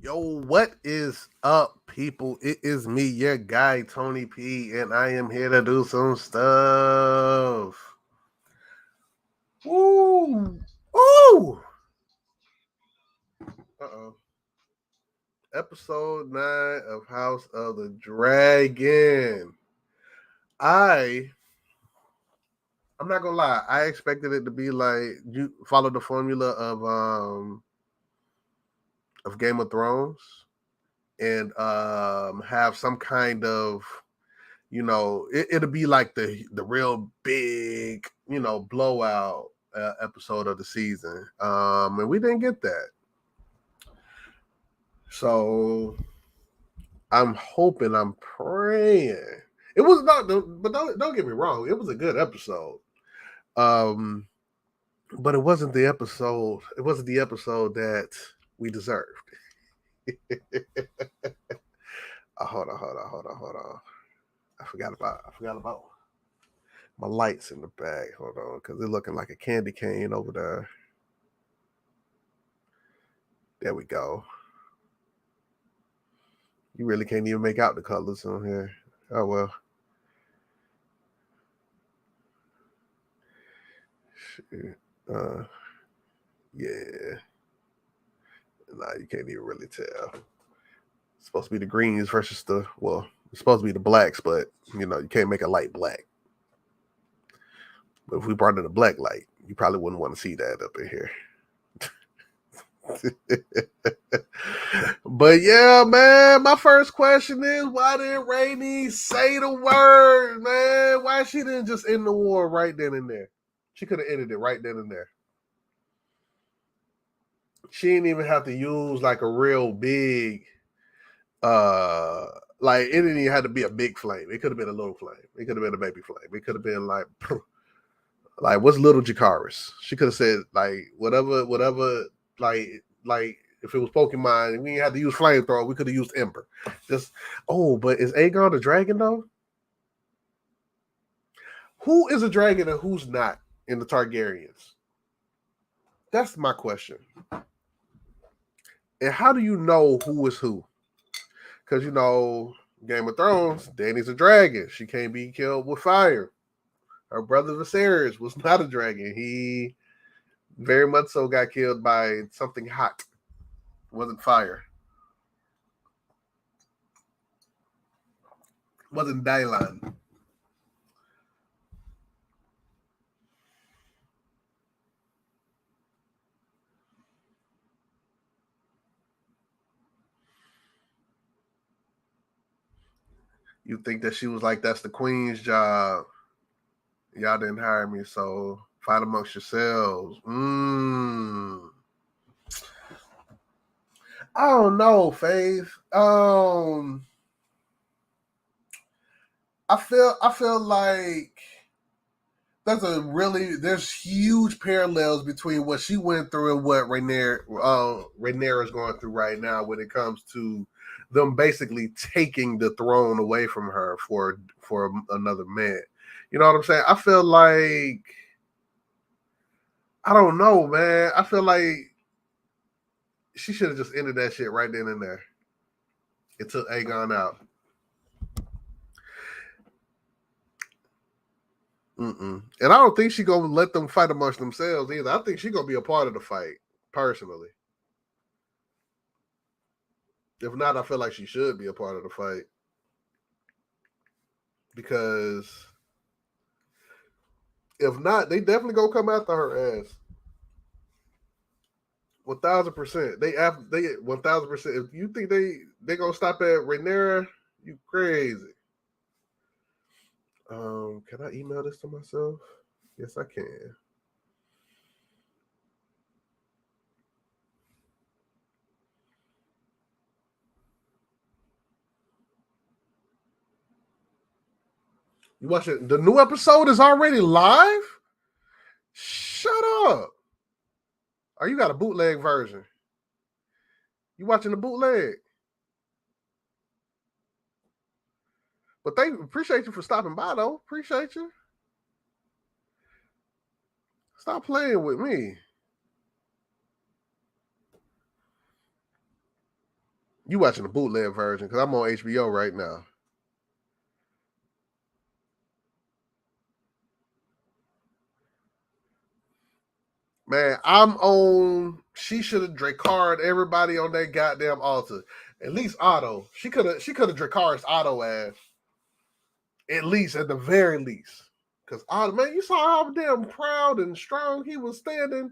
Yo, what is up, people? It is me, your guy, Tony P, and I am here to do some stuff. Woo! Ooh! Uh-oh. Episode 9 of House of the Dragon. I'm not gonna lie, I expected it to be like you follow the formula of Game of Thrones and have some kind of it'll be like the real big blowout episode of the season, and we didn't get that. So I'm hoping, I'm praying it was not, but don't get me wrong, it was a good episode. um but it wasn't the episode, that we deserved. Hold on. I forgot about my lights in the bag. Hold on, because they're looking like a candy cane over there. There we go. You really can't even make out the colors on here. Oh well. Yeah. Nah, you can't even really tell. It's supposed to be the greens versus it's supposed to be the blacks, but you can't make a light black. But if we brought in a black light, you probably wouldn't want to see that up in here. But yeah, man, my first question is, why did Rainey say the word, man? Why she didn't just end the war right then and there? She could have ended it right then and there. She didn't even have to use like a real big like it didn't even have to be a big flame. It could have been a little flame. It could have been a baby flame. It could have been like what's little Jakaris? She could have said like whatever, like if it was Pokemon, we didn't have to use flamethrower. We could have used Ember. But is Aegon a dragon though? Who is a dragon and who's not in the Targaryens? That's my question. And how do you know who is who? Because Game of Thrones, Dany's a dragon. She can't be killed with fire. Her brother Viserys was not a dragon. He very much so got killed by something hot. It wasn't fire. It wasn't Dylan. You think that she was like, that's the queen's job. Y'all didn't hire me, so fight amongst yourselves. I don't know, Faith. I feel like there's huge parallels between what she went through and what Rhaenyra is going through right now when it comes to them basically taking the throne away from her for another man. You know what I'm saying? I feel like, I don't know, man. I feel like she should have just ended that shit right then and there. It took Aegon out. And I don't think she's gonna let them fight amongst themselves either. I think she's gonna be a part of the fight, personally. If not, I feel like she should be a part of the fight. Because if not, they definitely gonna come after her ass. 1,000%. They 1,000%. If you think they gonna stop at Rhaenyra, you crazy. Can I email this to myself? Yes, I can. You watching? The new episode is already live? Shut up. Oh, you got a bootleg version. You watching the bootleg? But appreciate you for stopping by, though. Appreciate you. Stop playing with me. You watching the bootleg version because I'm on HBO right now. Man, I'm on. She should have Dracar'd everybody on that goddamn altar. At least Otto. She could have. She could have Dracar'd Otto ass. At least, at the very least. Because Otto, man, you saw how damn proud and strong he was standing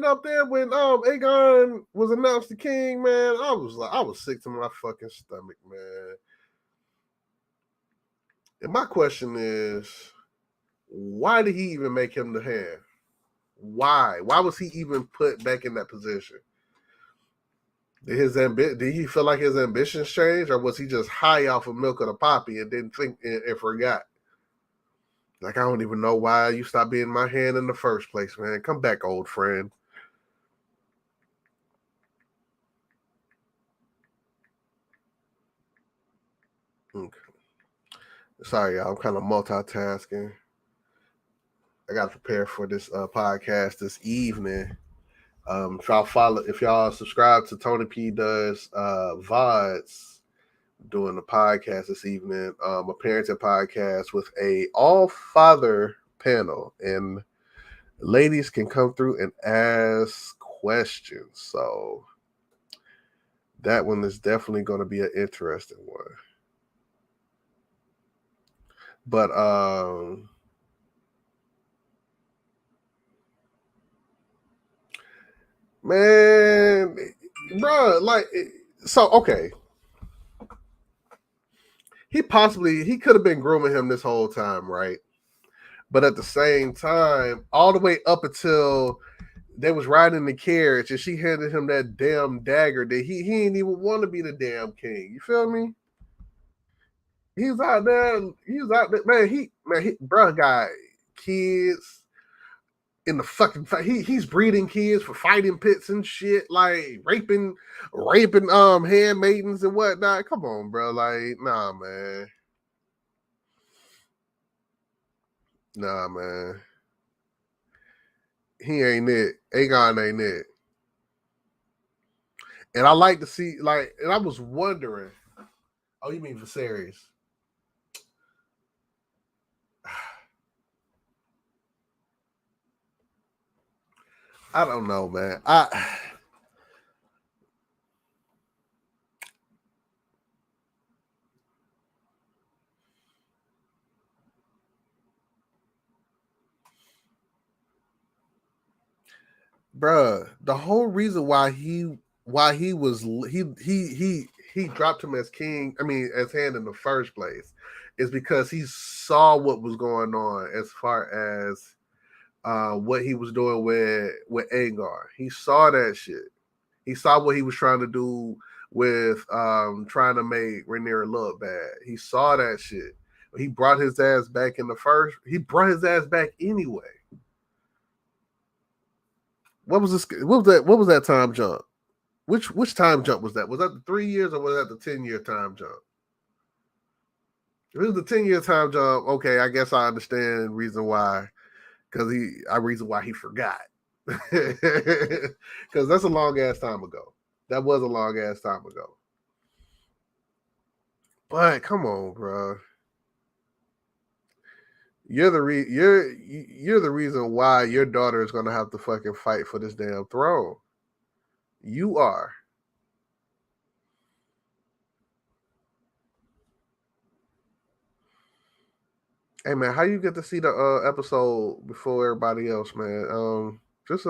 up there when Aegon was announced the king. Man, I was sick to my fucking stomach, man. And my question is, why did he even make him the hand? Why? Why was he even put back in that position? Did he feel like his ambitions changed, or was he just high off of milk of the poppy and didn't think and forgot? Like, I don't even know why you stopped being my hand in the first place, man. Come back, old friend. Okay. Sorry, y'all. I'm kind of multitasking. I got to prepare for this podcast this evening. If y'all subscribe to Tony P does VODs doing the podcast this evening, a parenting podcast with a all father panel, and ladies can come through and ask questions. So that one is definitely going to be an interesting one. But man, bro, like, so okay. He could have been grooming him this whole time, right? But at the same time, all the way up until they was riding the carriage and she handed him that damn dagger that he didn't even want to be the damn king. You feel me? He's out there. He's out there, man. Bro, got kids in the fucking fight. He's breeding kids for fighting pits and shit, like raping handmaidens and whatnot. Come on, bro. Like, nah, man. Nah, man. He ain't it. Aegon ain't it. And I like to see, like, and I was wondering. Oh, you mean Viserys? I don't know, man. Bruh, the whole reason why he dropped him as king, I mean as hand in the first place, is because he saw what was going on as far as what he was doing with Aegon. He saw that shit. He saw what he was trying to do with trying to make Rhaenyra look bad. He saw that shit. He brought his ass back in the first. He brought his ass back anyway. What was this? What was that? What was that time jump? Which time jump was that? Was that the 3 years or was that the 10-year time jump? If it was the 10-year time jump, okay, I guess I understand reason why. Because reason why he forgot. Because that's a long ass time ago. That was a long ass time ago. But come on, bro. You're the reason why your daughter is gonna have to fucking fight for this damn throne. You are. Hey man, how you get to see the episode before everybody else, man? Just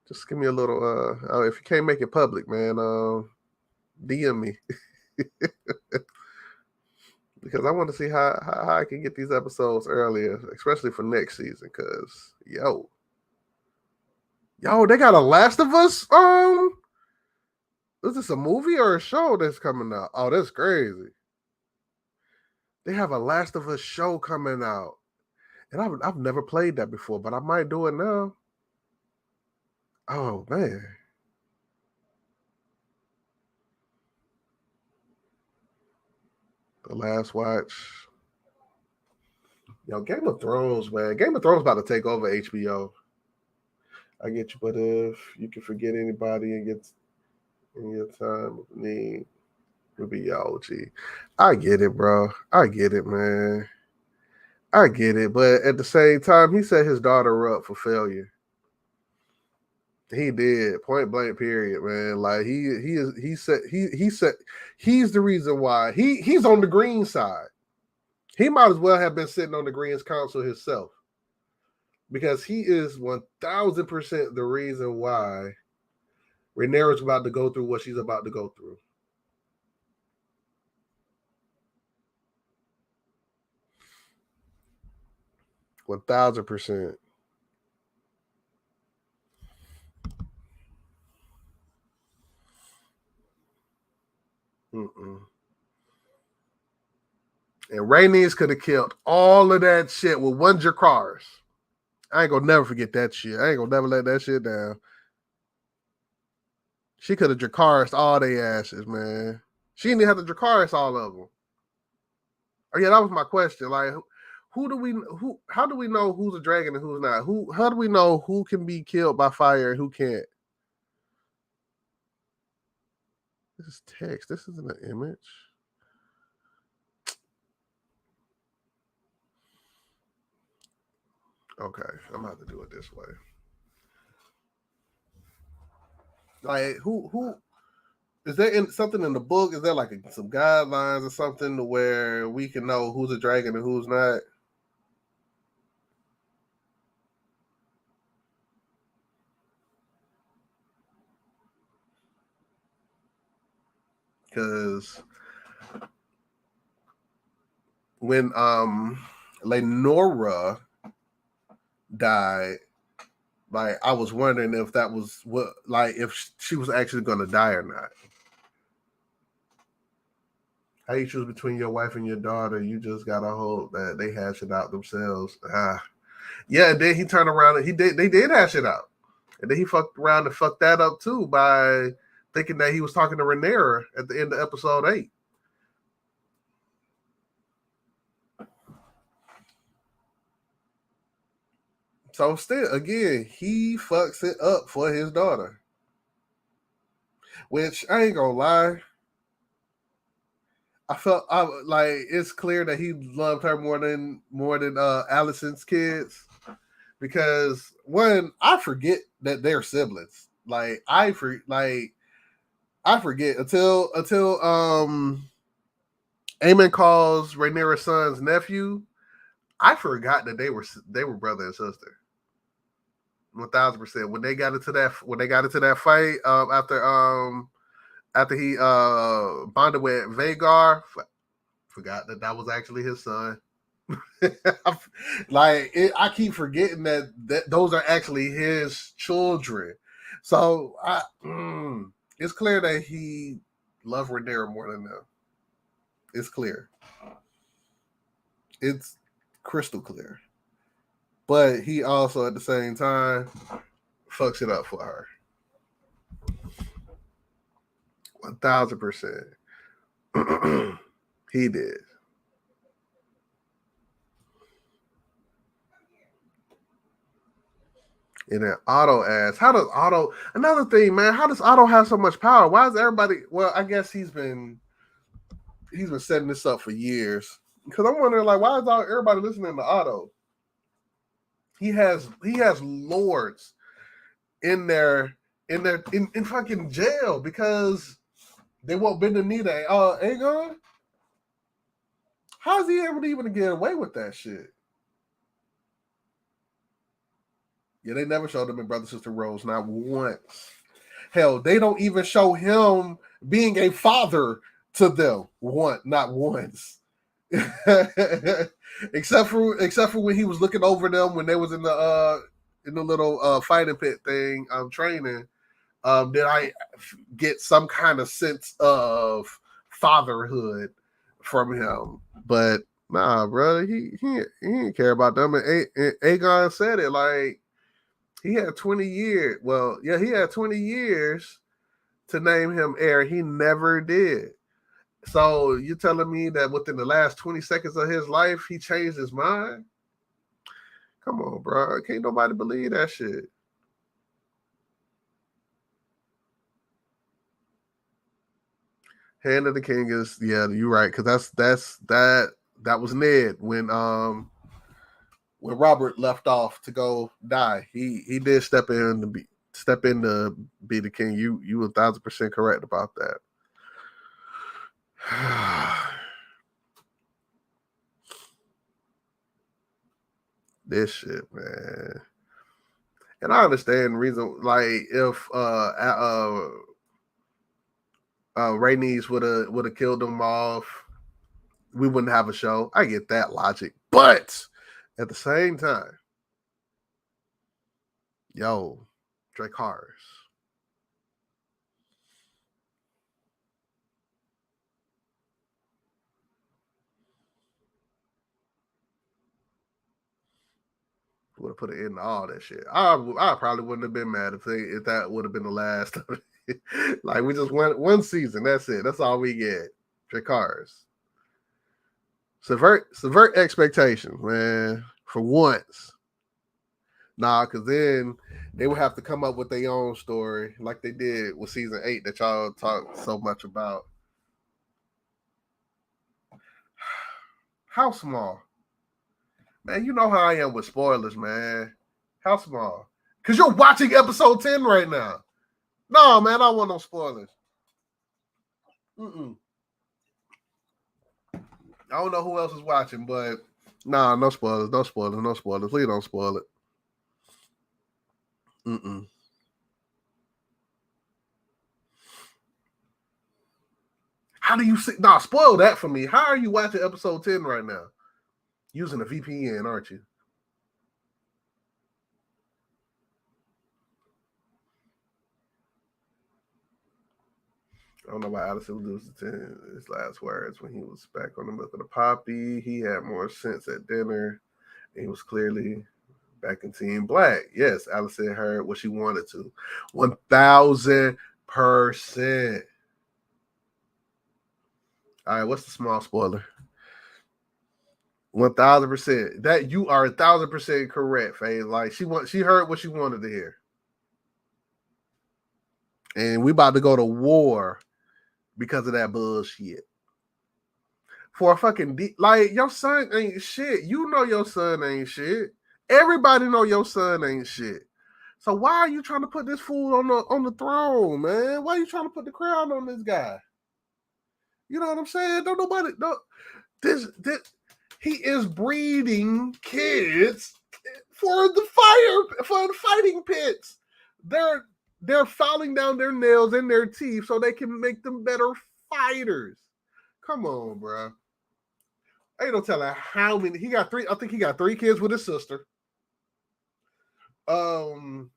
just give me a little if you can't make it public, man, DM me. Because I want to see how I can get these episodes earlier, especially for next season. Cause they got a Last of Us. Is this a movie or a show that's coming out? Oh, that's crazy. They have a Last of Us show coming out, and I've never played that before, but I might do it now. Oh man, the last watch. Yo, Game of Thrones, man. Game of Thrones about to take over HBO. I get you, but if you can forget anybody and in your time of need will be your OG. I get it, bro. I get it, man. I get it, but at the same time, he set his daughter up for failure. He did, point blank, period, man. Like he's the reason why he's on the green side. He might as well have been sitting on the Greens Council himself, because he is 1000% the reason why Rhaenyra's about to go through what she's about to go through. $1,000%. Mm-mm. And Rhaenys could have killed all of that shit with one Dracarys. I ain't gonna never forget that shit. I ain't gonna never let that shit down. She could have Dracarys all they asses, man. She didn't even have to Dracarys all of them. Oh yeah, that was my question. Like, how do we know who's a dragon and who's not? How do we know who can be killed by fire and who can't? This is text. This isn't an image. Okay, I'm gonna have to do it this way. Like, who is there something in the book? Is there like some guidelines or something to where we can know who's a dragon and who's not? Because when Lenora died, like I was wondering if that was what, like if she was actually going to die or not. How you choose between your wife and your daughter? You just gotta hope that they hash it out themselves. Yeah. And then he turned around and they did hash it out, and then he fucked around and fucked that up too by thinking that he was talking to Rhaenyra at the end of episode 8. So still, again, he fucks it up for his daughter. Which I ain't gonna lie, I felt like it's clear that he loved her more than Allison's kids, because one, I forget that they're siblings. Like I forget until Aemon calls Rhaenyra's son's nephew. I forgot that they were brother and sister. 1000%. When they got into that fight after he bonded with Vagar, forgot that was actually his son. I keep forgetting that those are actually his children. So it's clear that he loved Rhaenyra more than them. It's clear. It's crystal clear. But he also at the same time fucks it up for her. 1000%. He did. And then Otto asks, how does Otto, another thing, man, how does Otto have so much power? Why is everybody, well, I guess he's been setting this up for years. Because I'm wondering, like, why is everybody listening to Otto? He has lords in fucking jail because they won't bend the knee to Aegon. How's he able to even get away with that shit? Yeah, they never showed him in Brother Sister Rose, not once. Hell, they don't even show him being a father to them. Not once. except for when he was looking over them when they was in the little fighting pit thing training. Did I get some kind of sense of fatherhood from him? But nah, brother, he didn't care about them. And Aegon said it, like, he had 20 years. Well, yeah, he had 20 years to name him heir. He never did. So you're telling me that within the last 20 seconds of his life, he changed his mind? Come on, bro. Can't nobody believe that shit. Hand of the King is you're right, because that was Ned when Robert left off to go die. He did step in to be the king. You 1,000% correct about that. This shit, man. And I understand the reason, like if Rhaenys would have killed them off, we wouldn't have a show. I get that logic, but at the same time, yo, Dracarys. Would have put an end to all that shit. I probably wouldn't have been mad if that would have been the last of it. Like we just went one season. That's it. That's all we get. Dracarys. Subvert expectations, man. For once. Nah, because then they would have to come up with their own story, like they did with season 8 that y'all talked so much about. How small? Man, you know how I am with spoilers, man. How small? Because you're watching episode 10 right now. No, man, I don't want no spoilers. I don't know who else is watching, but nah, no spoilers, no spoilers, no spoilers. Please don't spoil it. How do you see? Nah, spoil that for me. How are you watching episode 10 right now? Using a VPN, aren't you? I don't know why Allison would lose his last words when he was back on the milk of the poppy. He had more sense at dinner. He was clearly back in Team Black. Yes, Allison heard what she wanted to. 1,000%. All right, what's the small spoiler? 1,000%. That you are 1,000% correct, Faye. Like she heard what she wanted to hear. And we about to go to war because of that bullshit. For a fucking like your son ain't shit. You know your son ain't shit. Everybody know your son ain't shit. So why are you trying to put this fool on the throne, man? Why are you trying to put the crown on this guy? You know what I'm saying? Don't nobody this he is breeding kids for the fighting pits. They're filing down their nails and their teeth so they can make them better fighters. Come on, bro. Ain't no telling how many he got. I think he got 3 kids with his sister. And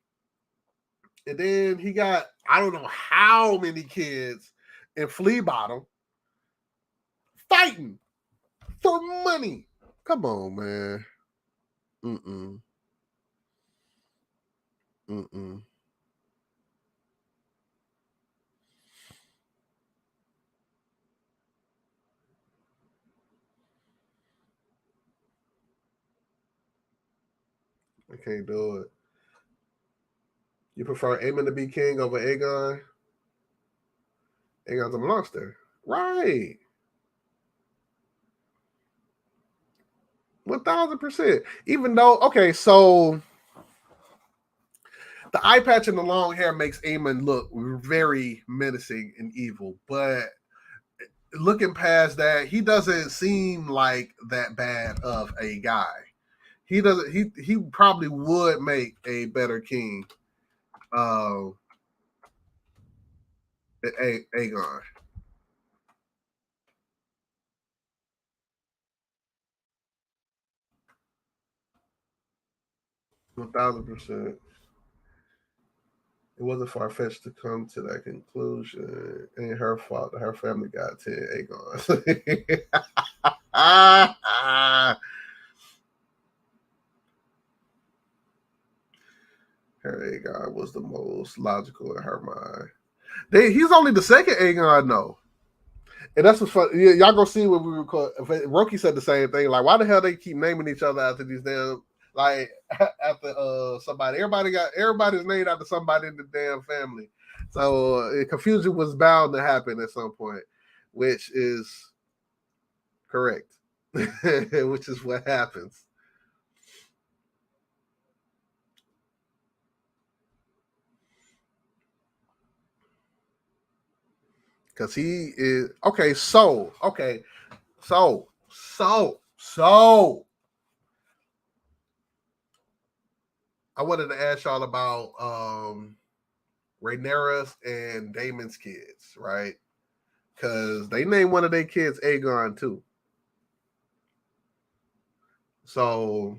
then he got I don't know how many kids in Flea Bottom fighting for money. Come on, man. I can't do it. You prefer Aemon to be king over Aegon? Aegon's a monster. Right. 1,000%. Even though, okay, so the eye patch and the long hair makes Aemon look very menacing and evil, but looking past that, he doesn't seem like that bad of a guy. He doesn't. He probably would make a better king. Aegon. 1,000%. It wasn't far fetched to come to that conclusion. It ain't her fault that her family got 10 Aegons. Her Aegon was the most logical in her mind. He's only the second Aegon, though. And that's what's fun. Y'all gonna see when we record. Roki said the same thing. Like, why the hell they keep naming each other after these damn like after somebody? Everybody's named after somebody in the damn family. So confusion was bound to happen at some point. which is correct, which is what happens. Because he is okay. So I wanted to ask y'all about Rhaenyra's and Damon's kids, right? Because they named one of their kids Aegon too. So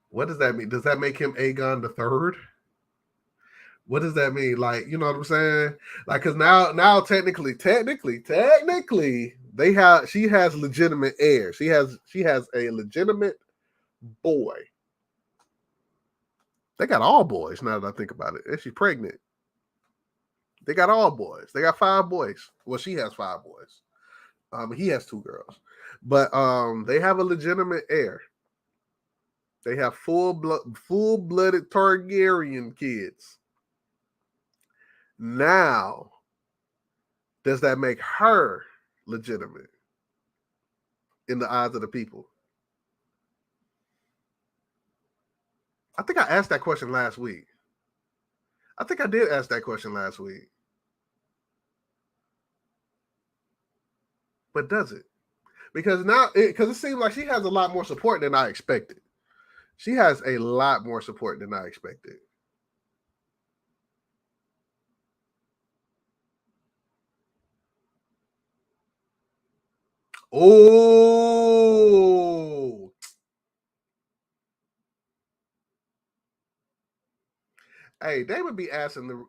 what does that mean? Does that make him Aegon the third? What does that mean? Like, you know what I'm saying? Like, cause now technically, she has legitimate heirs. She has a legitimate boy. They got all boys now that I think about it. And she's pregnant. They got all boys. They got 5 boys. Well, she has 5 boys. He has 2 girls. But they have a legitimate heir. They have full-blooded Targaryen kids. Now, does that make her legitimate in the eyes of the people? I think I asked that question last week. I think I did ask that question last week. But does it? Because it seems like she has a lot more support than I expected. She has a lot more support than I expected. Oh, hey, they would be asking the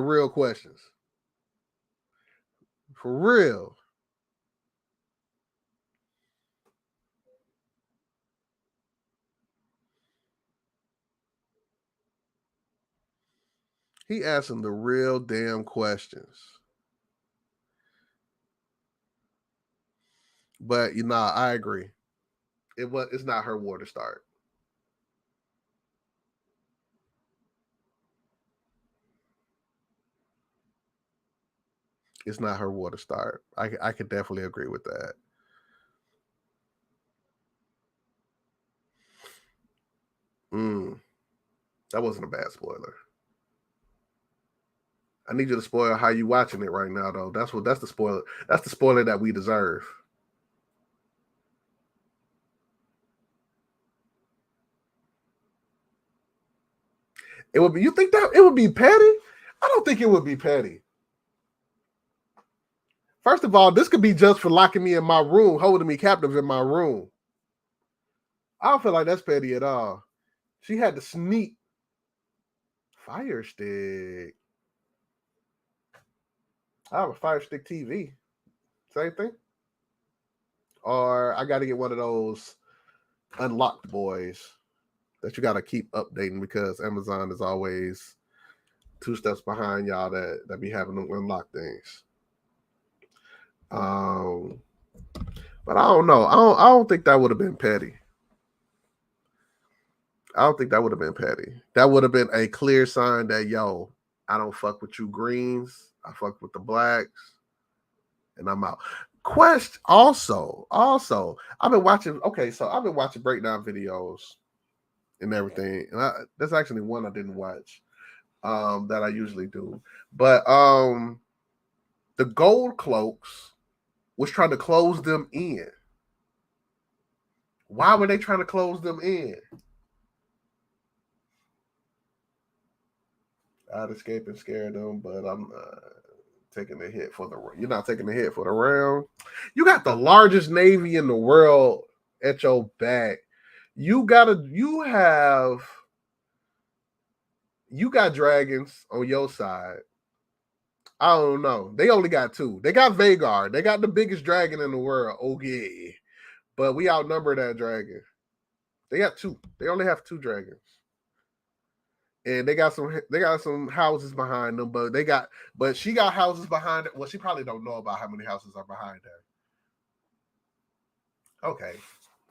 real questions for real. He asking the real damn questions. But I agree. It's not her war to start. It's not her war to start. I could definitely agree with that. That wasn't a bad spoiler. I need you to spoil how you watching it right now, though. That's the spoiler. That's the spoiler that we deserve. It would be. You think that it would be petty? I don't think it would be petty. First of all, this could be just for locking me in my room, holding me captive in my room. I don't feel like that's petty at all. She had to sneak Fire Stick. I have a Fire Stick TV. Same thing. Or I got to get one of those unlocked boys that you got to keep updating because Amazon is always 2 steps behind y'all that be having them unlock things. But I don't know. I don't think that would have been petty. I don't think that would have been petty. That would have been a clear sign that I don't fuck with you greens. I fuck with the blacks, and I'm out. Quest also, I've been watching. Okay, so I've been watching breakdown videos and everything, and there's actually one I didn't watch that I usually do, but the gold cloaks was trying to close them in. Why were they trying to close them in? I'd escape and scare them, but I'm taking the hit for the. You're not taking the hit for the round. You got the largest navy in the world at your back. You got dragons on your side. I don't know. They only got 2. They got Vagar. They got the biggest dragon in the world. Okay, but we outnumber that dragon. They got 2. They only have 2 dragons. And they got some houses behind them, but she got houses behind it. Well, she probably don't know about how many houses are behind her. Okay,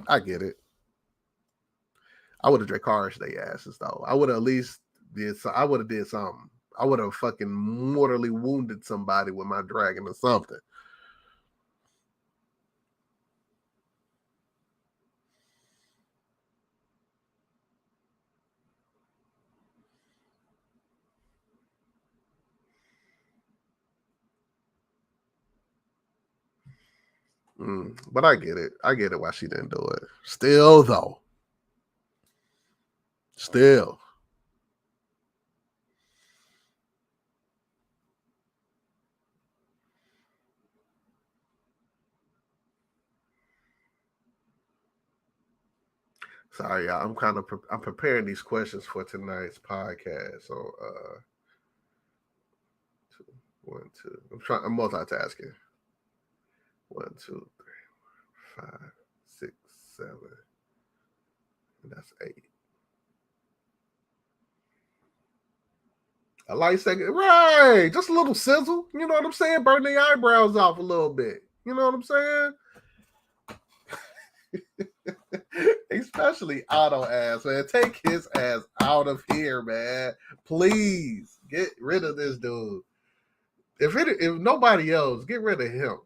I get it. I would have Dracarys they asses though. I would have at least did. I would have did something. fucking mortally wounded somebody with my dragon or something. But I get it. I get it why she didn't do it. Still, though. Still. Sorry, y'all. I'm preparing these questions for tonight's podcast. So, 1, 2. I'm multitasking. 1, 2, 3, 4, 5, 6, 7. And that's 8. A light second, right? Just a little sizzle. You know what I'm saying? Burn the eyebrows off a little bit. You know what I'm saying? Especially Otto ass, man. Take his ass out of here, man. Please get rid of this dude. If nobody else, get rid of him.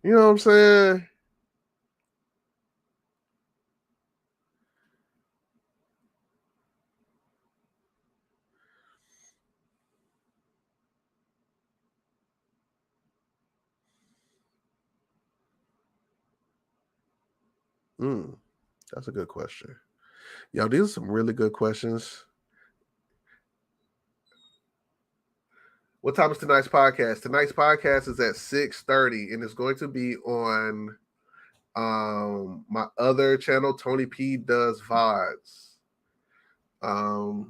You know what I'm saying? That's a good question. Yo, these are some really good questions. What time is tonight's podcast? Tonight's podcast is at 6:30, and it's going to be on my other channel, Tony P Does VODs. I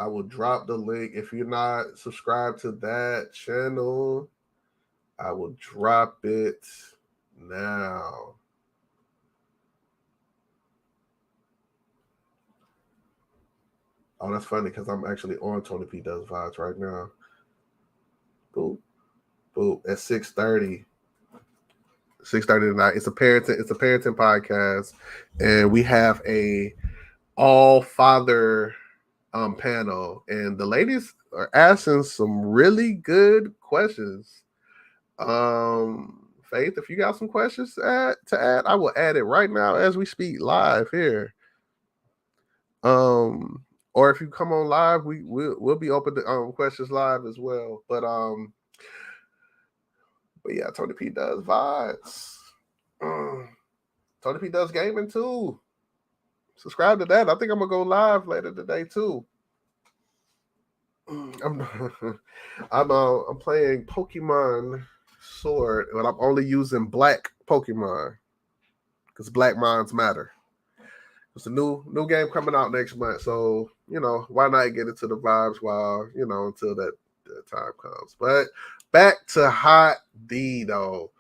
will drop the link. If you're not subscribed to that channel, I will drop it now. Oh, that's funny because I'm actually on Tony P Does VODs right now. Boop, boop. At 6:30. 6:30 tonight. It's a parenting podcast, and we have a all father panel, and the ladies are asking some really good questions. Faith, if you got some questions to add, I will add it right now as we speak live here. Or if you come on live, we'll be open to questions live as well. But yeah, Tony P Does VODs. Tony P Does gaming too. Subscribe to that. I think I'm gonna go live later today too. I'm playing Pokemon Sword, but I'm only using black Pokemon because black minds matter. It's a new game coming out next month, so why not get into the vibes while until that time comes. But back to Hot D though.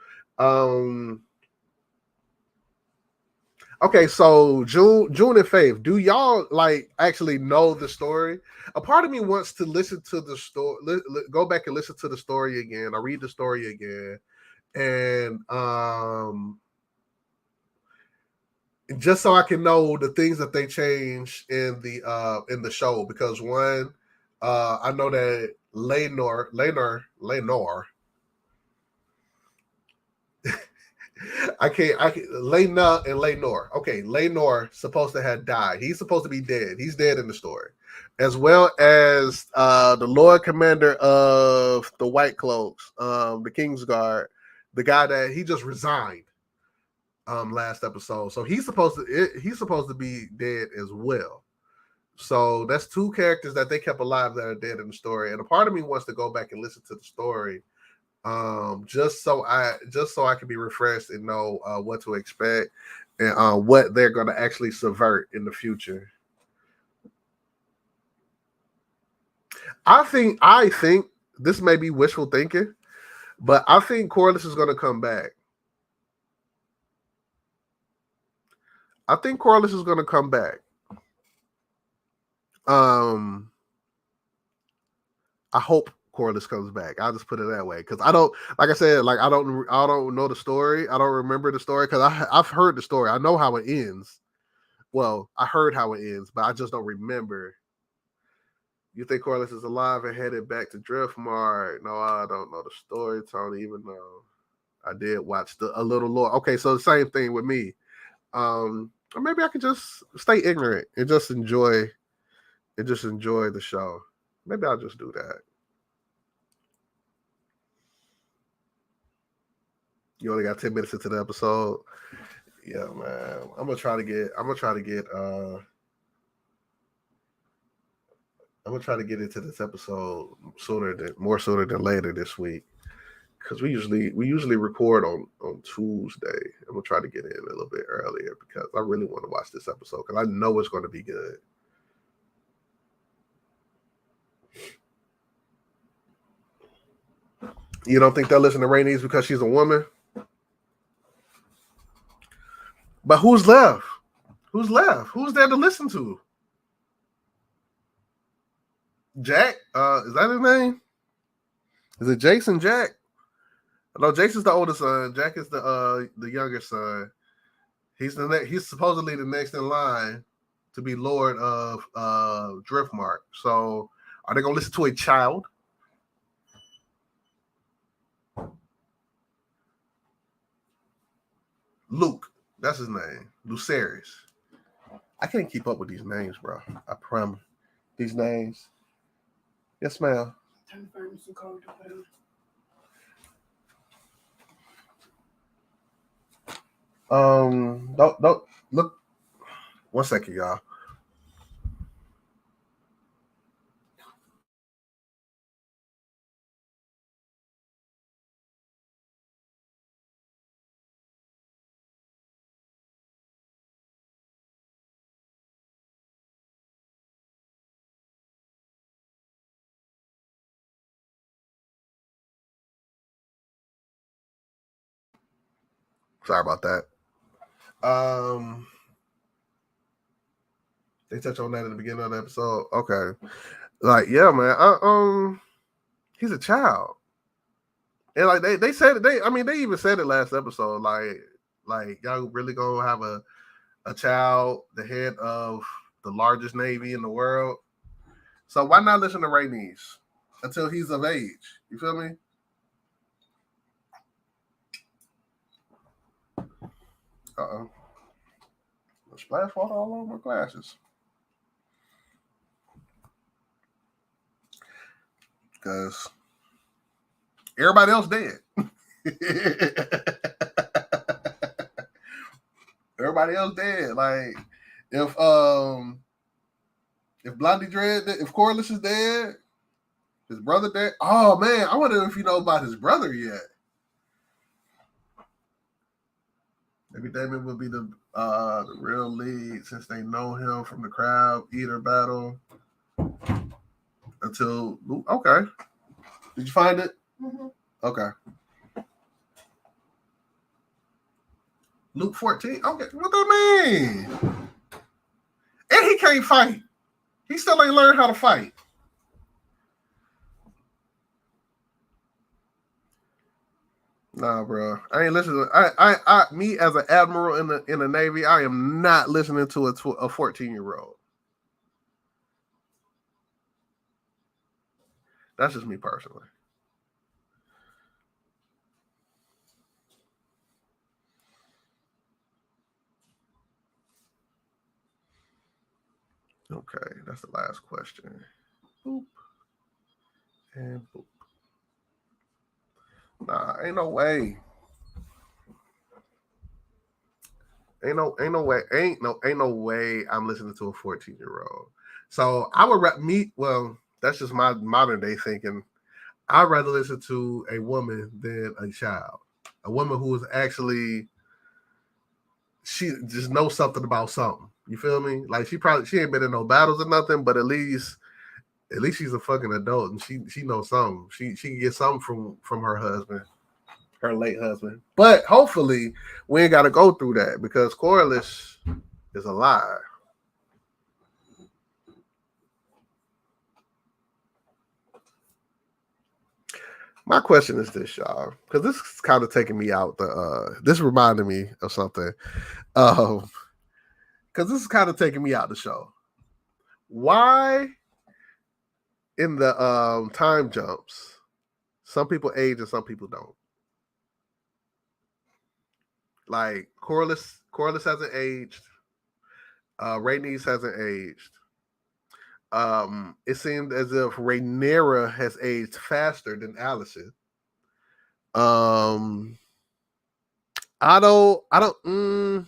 Okay, so June and Faith, do y'all actually know the story? A part of me wants to listen to the story, go back and listen to the story again. I read the story again, and just so I can know the things that they changed in the show. Because one, I know that Lenore. Lena and Lenore. Okay, Lenore supposed to have died. He's supposed to be dead. He's dead in the story. As well as the Lord Commander of the White Cloaks, the Kingsguard, the guy that he just resigned last episode. So he's supposed to be dead as well. So that's two characters that they kept alive that are dead in the story. And a part of me wants to go back and listen to the story just so I can be refreshed and know what to expect and what they're going to actually subvert in the future. I think this may be wishful thinking, but I think Corliss is going to come back. I think Corliss is going to come back. I hope Corliss comes back. I'll just put it that way because I don't, like I said, like I don't know the story. I don't remember the story because I've heard the story. I know how it ends. Well, I heard how it ends, but I just don't remember. You think Corliss is alive and headed back to Driftmark? No, I don't know the story, Tony. Even though I did watch a little lore. Okay, so the same thing with me. Or maybe I could just stay ignorant and just enjoy the show. Maybe I'll just do that. You only got 10 minutes into the episode. Yeah, man. I'm gonna try to get into this episode more sooner than later this week. Because we usually record on Tuesday. I'm gonna try to get in a little bit earlier because I really want to watch this episode because I know it's going to be good. You don't think they'll listen to Rainey's because she's a woman? But who's left? Who's left? Who's there to listen to? Jack? Is that his name? Is it Jason Jack? No, Jason's the oldest son. Jack is the younger son. He's supposedly the next in line to be Lord of Driftmark. So are they gonna listen to a child? Luke, that's his name. Lucerys. I can't keep up with these names, bro. I promise. These names. Yes, ma'am. Don't look. 1 second, y'all. Sorry about that. They touch on that in the beginning of the episode. Okay. Like, yeah, man. He's a child. And like they said it, they even said it last episode. Like y'all really gonna have a child, the head of the largest navy in the world. So why not listen to Rhaenys until he's of age? You feel me? Uh-oh. Splash water all over my glasses. Because everybody else dead. Everybody else dead. Like if Blondie Dread, if Corliss is dead, his brother dead. Oh man, I wonder if you know about his brother yet. Maybe Damon would be the real lead since they know him from the crowd eater battle. Until okay, did you find it? Mm-hmm. Okay. Luke 14. Okay, what that mean? And he can't fight. He still ain't learned how to fight. Nah, bro. I ain't listening. Me as an admiral in the Navy, I am not listening to a 14-year-old. That's just me personally. Okay, that's the last question. Boop. And boop. Nah, ain't no way. Ain't no way I'm listening to a 14-year-old. So I would that's just my modern day thinking. I'd rather listen to a woman than a child. A woman who is actually she just knows something about something. You feel me? Like she ain't been in no battles or nothing, but at least she's a fucking adult and she knows something. She can get something from her husband, her late husband. But hopefully we ain't gotta go through that because Corliss is alive. My question is this, y'all, because this is kind of taking me out. This reminded me of something. Because this is kind of taking me out the show. Why in the time jumps, some people age and some people don't? Like Corliss hasn't aged. Rhaenys hasn't aged. It seemed as if Rhaenyra has aged faster than Alicent. Otto, I don't.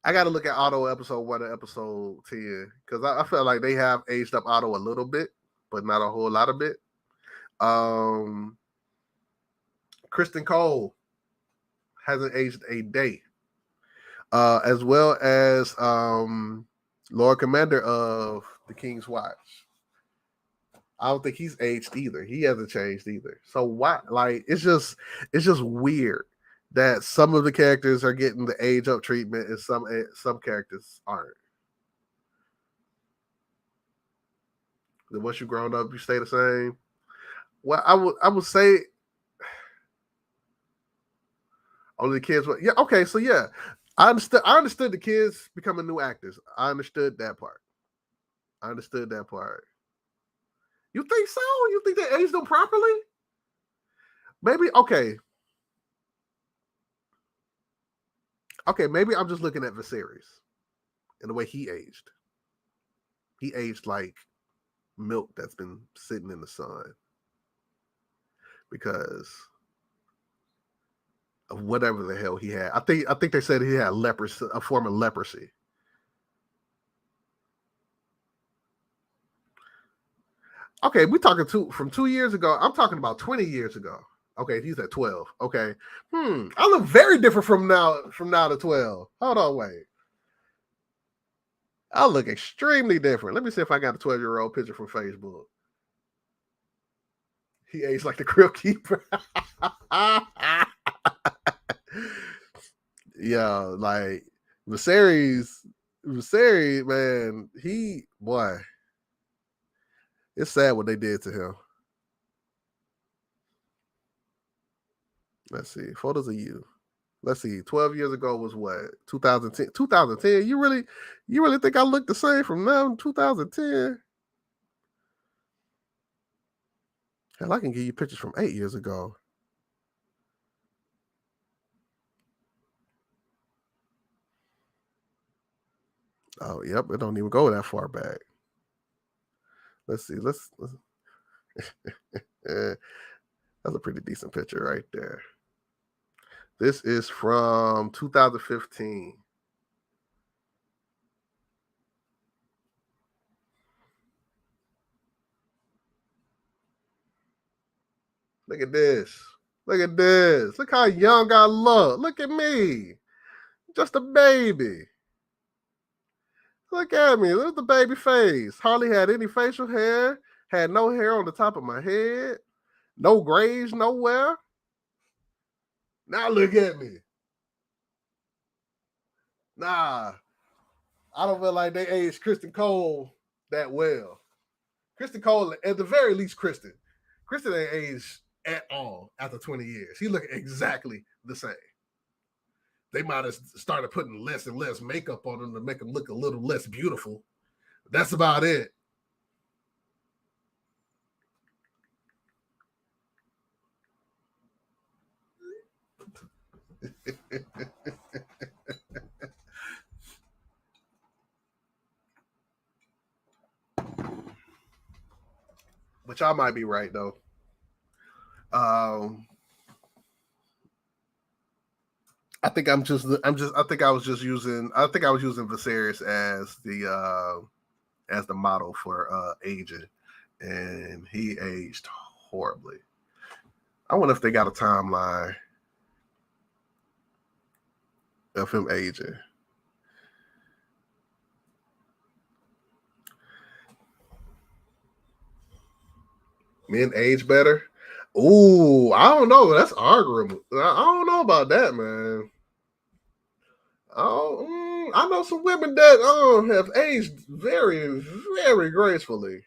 I got to look at Otto episode 1 and episode 10 because I feel like they have aged up Otto a little bit, but not a whole lot of it. Kristen Cole hasn't aged a day, as well as Lord Commander of the King's Watch. I don't think he's aged either. He hasn't changed either. So why? Like, it's just weird that some of the characters are getting the age up treatment and some characters aren't. Then once you grown up, you stay the same. Well, I would say only the kids. Yeah, okay, so yeah, I understood the kids becoming new actors. I understood that part. You think so? You think they aged them properly? Maybe okay. Okay, maybe I'm just looking at Viserys and the way he aged. He aged like milk that's been sitting in the sun because of whatever the hell he had. I think they said he had leprosy, a form of leprosy. Okay, we talking from 2 years ago. I'm talking about 20 years ago. Okay, he's at 12. Okay. I look very different from now to 12. Hold on, wait. I look extremely different. Let me see if I got a 12-year-old picture from Facebook. He aged like the Crypt Keeper. Yeah, like Viserys, man, boy, it's sad what they did to him. Let's see, photos of you. Let's see, 12 years ago was what? 2010. 2010. You really think I look the same from now in 2010? Hell, I can give you pictures from 8 years ago. Oh, yep, it don't even go that far back. Let's see. Let's that's a pretty decent picture right there. This is from 2015. Look at this. Look at this. Look how young I look. Look at me. Just a baby. Look at me. Look at the baby face. Hardly had any facial hair. Had no hair on the top of my head. No grays nowhere. Now look at me. Nah. I don't feel like they aged Kristen Cole that well. Kristen Cole, at the very least, Kristen ain't aged at all after 20 years. He looked exactly the same. They might have started putting less and less makeup on him to make him look a little less beautiful. That's about it. But y'all might be right though. I think I was using Viserys as the model for aging, and he aged horribly. I wonder if they got a timeline of him aging. Men age better. Ooh, I don't know. That's arguable. I don't know about that, man. Oh, I know some women that have aged very, very gracefully.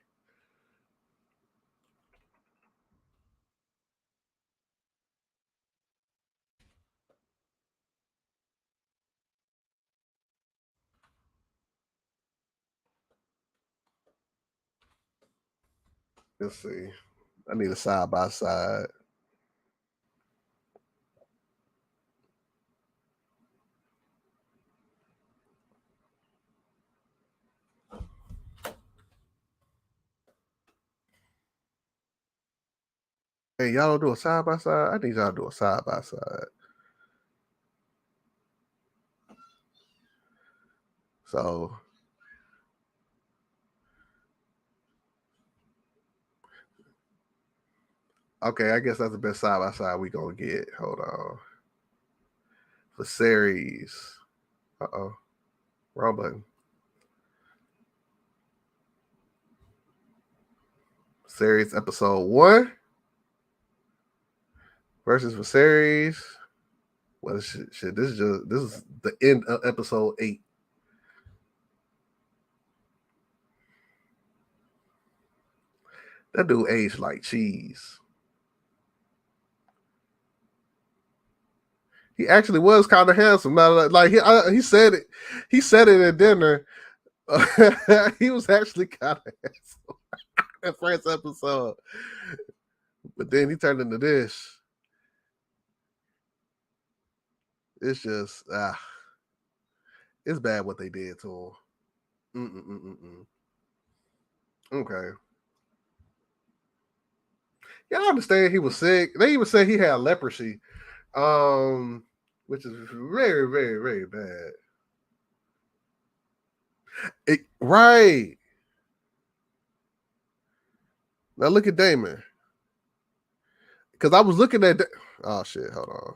Let's see. I need a side by side. Hey, y'all don't do a side by side? I need y'all to do a side by side. So, okay, I guess that's the best side by side we gonna get. Hold on. For series. Uh-oh. Wrong button. Series episode 1 versus for series. Well, shit. This is the end of episode 8. That dude aged like cheese. He actually was kind of handsome. Now, like he said it. He said it at dinner. He was actually kind of handsome that first episode, but then he turned into this. It's just it's bad what they did to him. Okay. Yeah, I understand he was sick. They even said he had leprosy, which is very, very, very bad. Right. Now look at Damon. Because I was looking at. Oh shit! Hold on.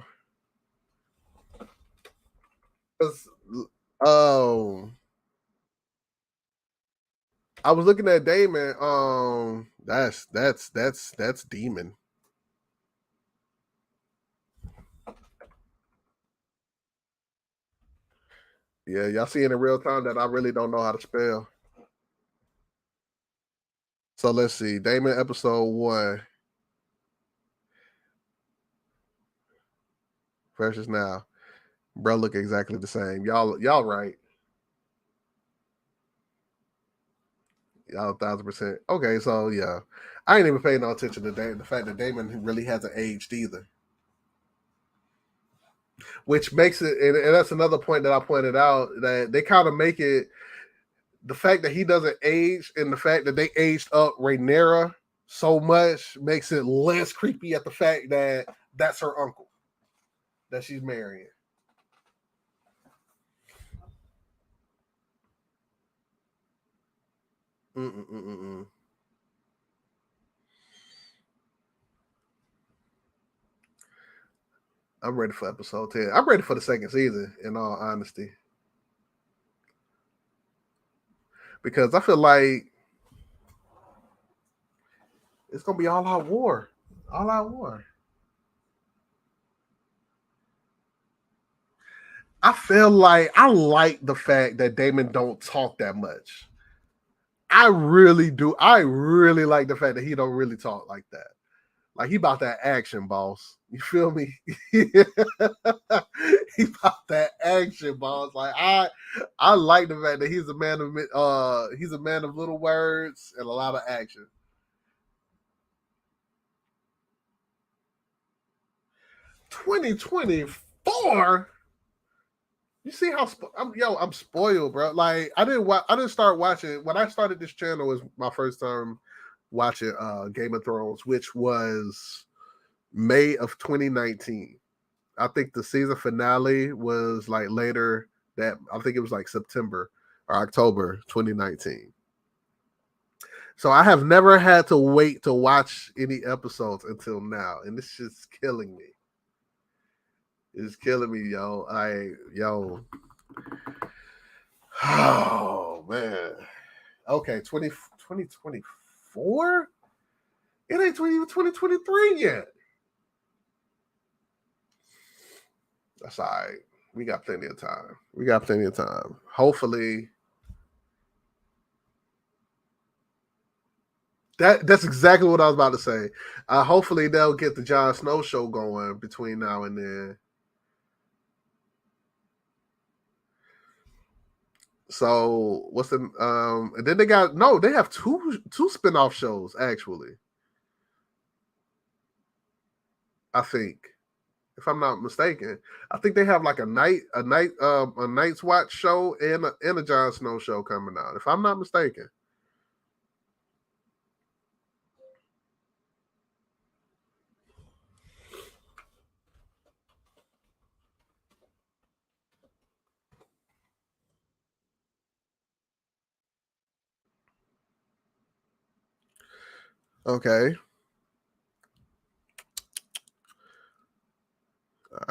Oh, I was looking at Damon. That's Demon. Yeah, y'all see in real time that I really don't know how to spell. So let's see. Damon episode 1 versus now. Bro, look exactly the same. Y'all right. Y'all 1,000%. Okay, so yeah. I ain't even paying no attention to the fact that Damon really hasn't aged either. Which makes it, and that's another point that I pointed out, that they kind of make it, the fact that he doesn't age and the fact that they aged up Rhaenyra so much makes it less creepy at the fact that that's her uncle that she's marrying. Mm-mm-mm-mm. I'm ready for episode 10. I'm ready for the second season, in all honesty. Because I feel like it's gonna be all out war. All out war. I feel like I like the fact that Damon don't talk that much. I really do. I really like the fact that he don't really talk like that. Like he about that action, boss. You feel me? He about that action, boss. Like I like the fact that he's a man of little words and a lot of action. 2024. You see how I'm spoiled, bro. Like I didn't start watching when I started this channel. Was my first time watching Game of Thrones, which was May of 2019. I think the season finale was like later that I think it was like September or October 2019. So I have never had to wait to watch any episodes until now, and this is killing me. It's killing me, yo. Oh man. Okay, 2024? It ain't 2023 yet. That's all right. We got plenty of time. We got plenty of time. Hopefully. That's exactly what I was about to say. Hopefully they'll get the Jon Snow show going between now and then. So what's the and then they have two spinoff shows actually. I think, if I'm not mistaken, I think they have like a Night's Watch show and a Jon Snow show coming out. If I'm not mistaken. Okay.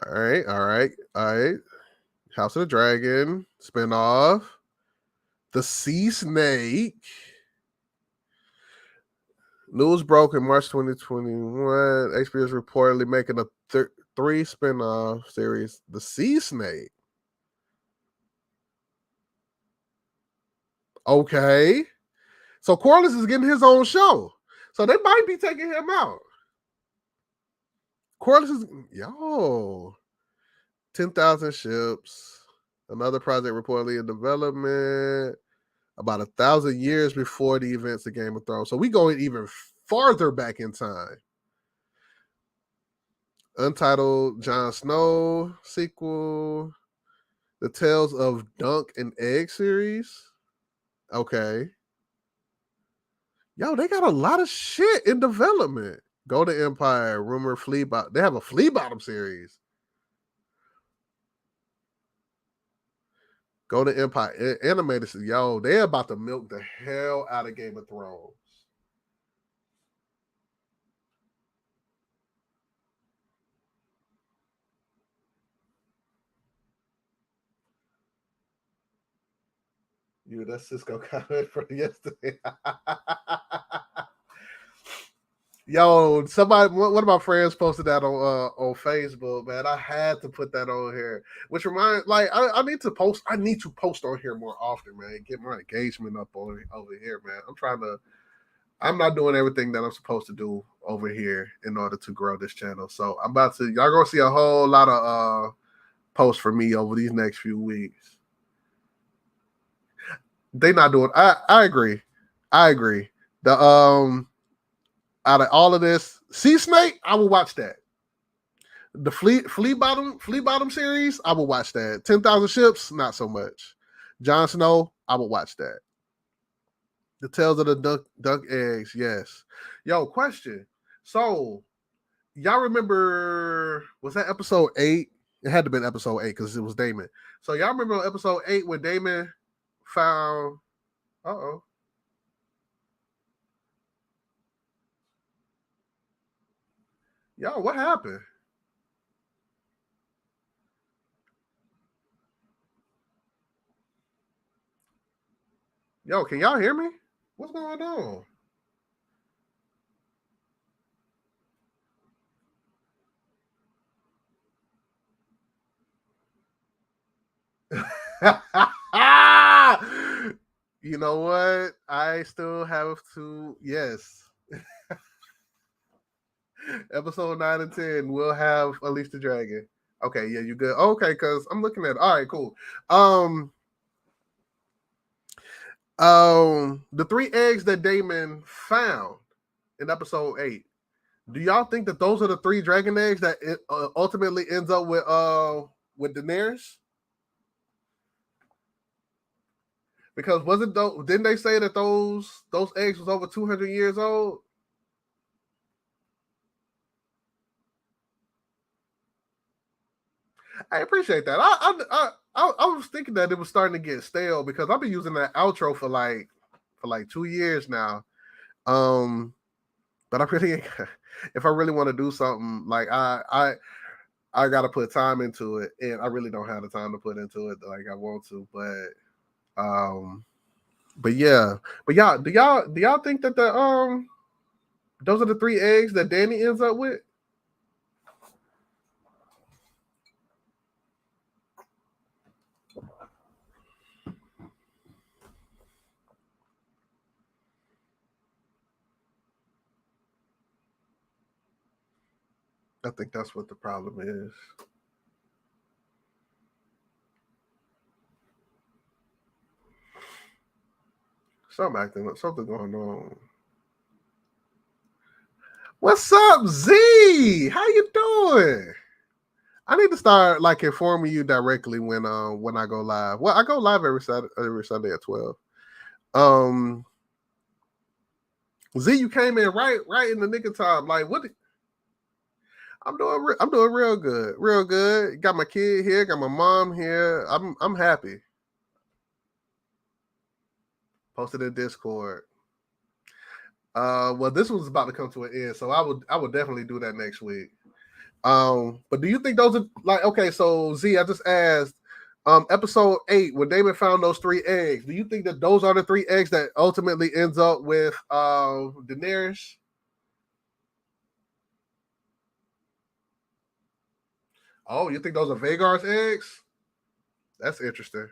All right. All right. All right. House of the Dragon spinoff. The Sea Snake. News broke in March 2021. HBO is reportedly making a three spinoff series. The Sea Snake. Okay. So Corliss is getting his own show. So they might be taking him out. Corliss is, 10,000 ships. Another project reportedly in development about 1,000 years before the events of Game of Thrones. So we going even farther back in time. Untitled Jon Snow sequel. The Tales of Dunk and Egg series. Okay. Yo, they got a lot of shit in development. Golden Empire, rumor Flea Bottom. They have a Flea Bottom series. Golden Empire animated. Yo, they're about to milk the hell out of Game of Thrones. You, that Cisco comment from yesterday. Yo, one of my friends posted that on Facebook, man. I had to put that on here. Which reminds, like, I need to post. I need to post on here more often, man. Get my engagement up over here, man. I'm not doing everything that I'm supposed to do over here in order to grow this channel. So I'm about to. Y'all gonna see a whole lot of posts for me over these next few weeks. They not doing. I agree. I agree. The out of all of this, Sea Snake, I will watch that. The Flea Bottom series, I will watch that. 10,000 Ships, not so much. Jon Snow, I will watch that. The Tales of the Dunk Eggs, yes. Yo, question. So, y'all remember, was that episode 8? It had to be episode 8 because it was Damon. So, y'all remember episode 8 when Damon found, uh-oh. Yo, what happened? Yo, can y'all hear me? What's going on? You know what? I still have to. Yes. Episode 9 and 10 will have Unleash the Dragon. Okay, yeah, you good. Okay, because I'm looking at it. All right, cool. The 3 eggs that Damon found in episode 8. Do y'all think that those are the 3 dragon eggs that it ultimately ends up with Daenerys? Because wasn't those, didn't they say that those eggs was over 200 years old? I appreciate that. I was thinking that it was starting to get stale because I've been using that outro for like 2 years now. But I really, if I really want to do something, like I got to put time into it, and I really don't have the time to put into it like I want to. But yeah, but y'all, do y'all think that the those are the 3 eggs that Danny ends up with? I think that's what the problem is. Something going on. What's up, Z? How you doing? I need to start like informing you directly when I go live. Well, I go live every Sunday at 12. Z, you came in right in the nick of time. Like what? I'm doing real good, real good. Got my kid here, got my mom here. I'm happy. Posted in Discord. Well, this was about to come to an end, so I would definitely do that next week. But do you think those are like okay? So Z, I just asked, episode 8 when Damon found those 3 eggs. Do you think that those are the 3 eggs that ultimately ends up with Daenerys? Oh, you think those are Vagar's eggs? That's interesting.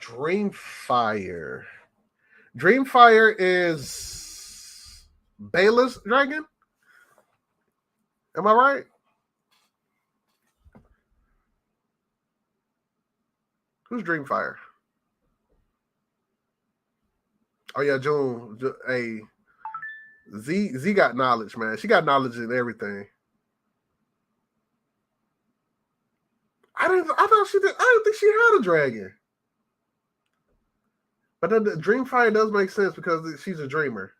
Dreamfire. Dreamfire is Baylor's dragon. Am I right? Who's Dreamfire? Oh yeah, June. Hey, Z got knowledge, man. She got knowledge in everything. I thought she did. I didn't think she had a dragon. But then the Dreamfire does make sense because she's a dreamer.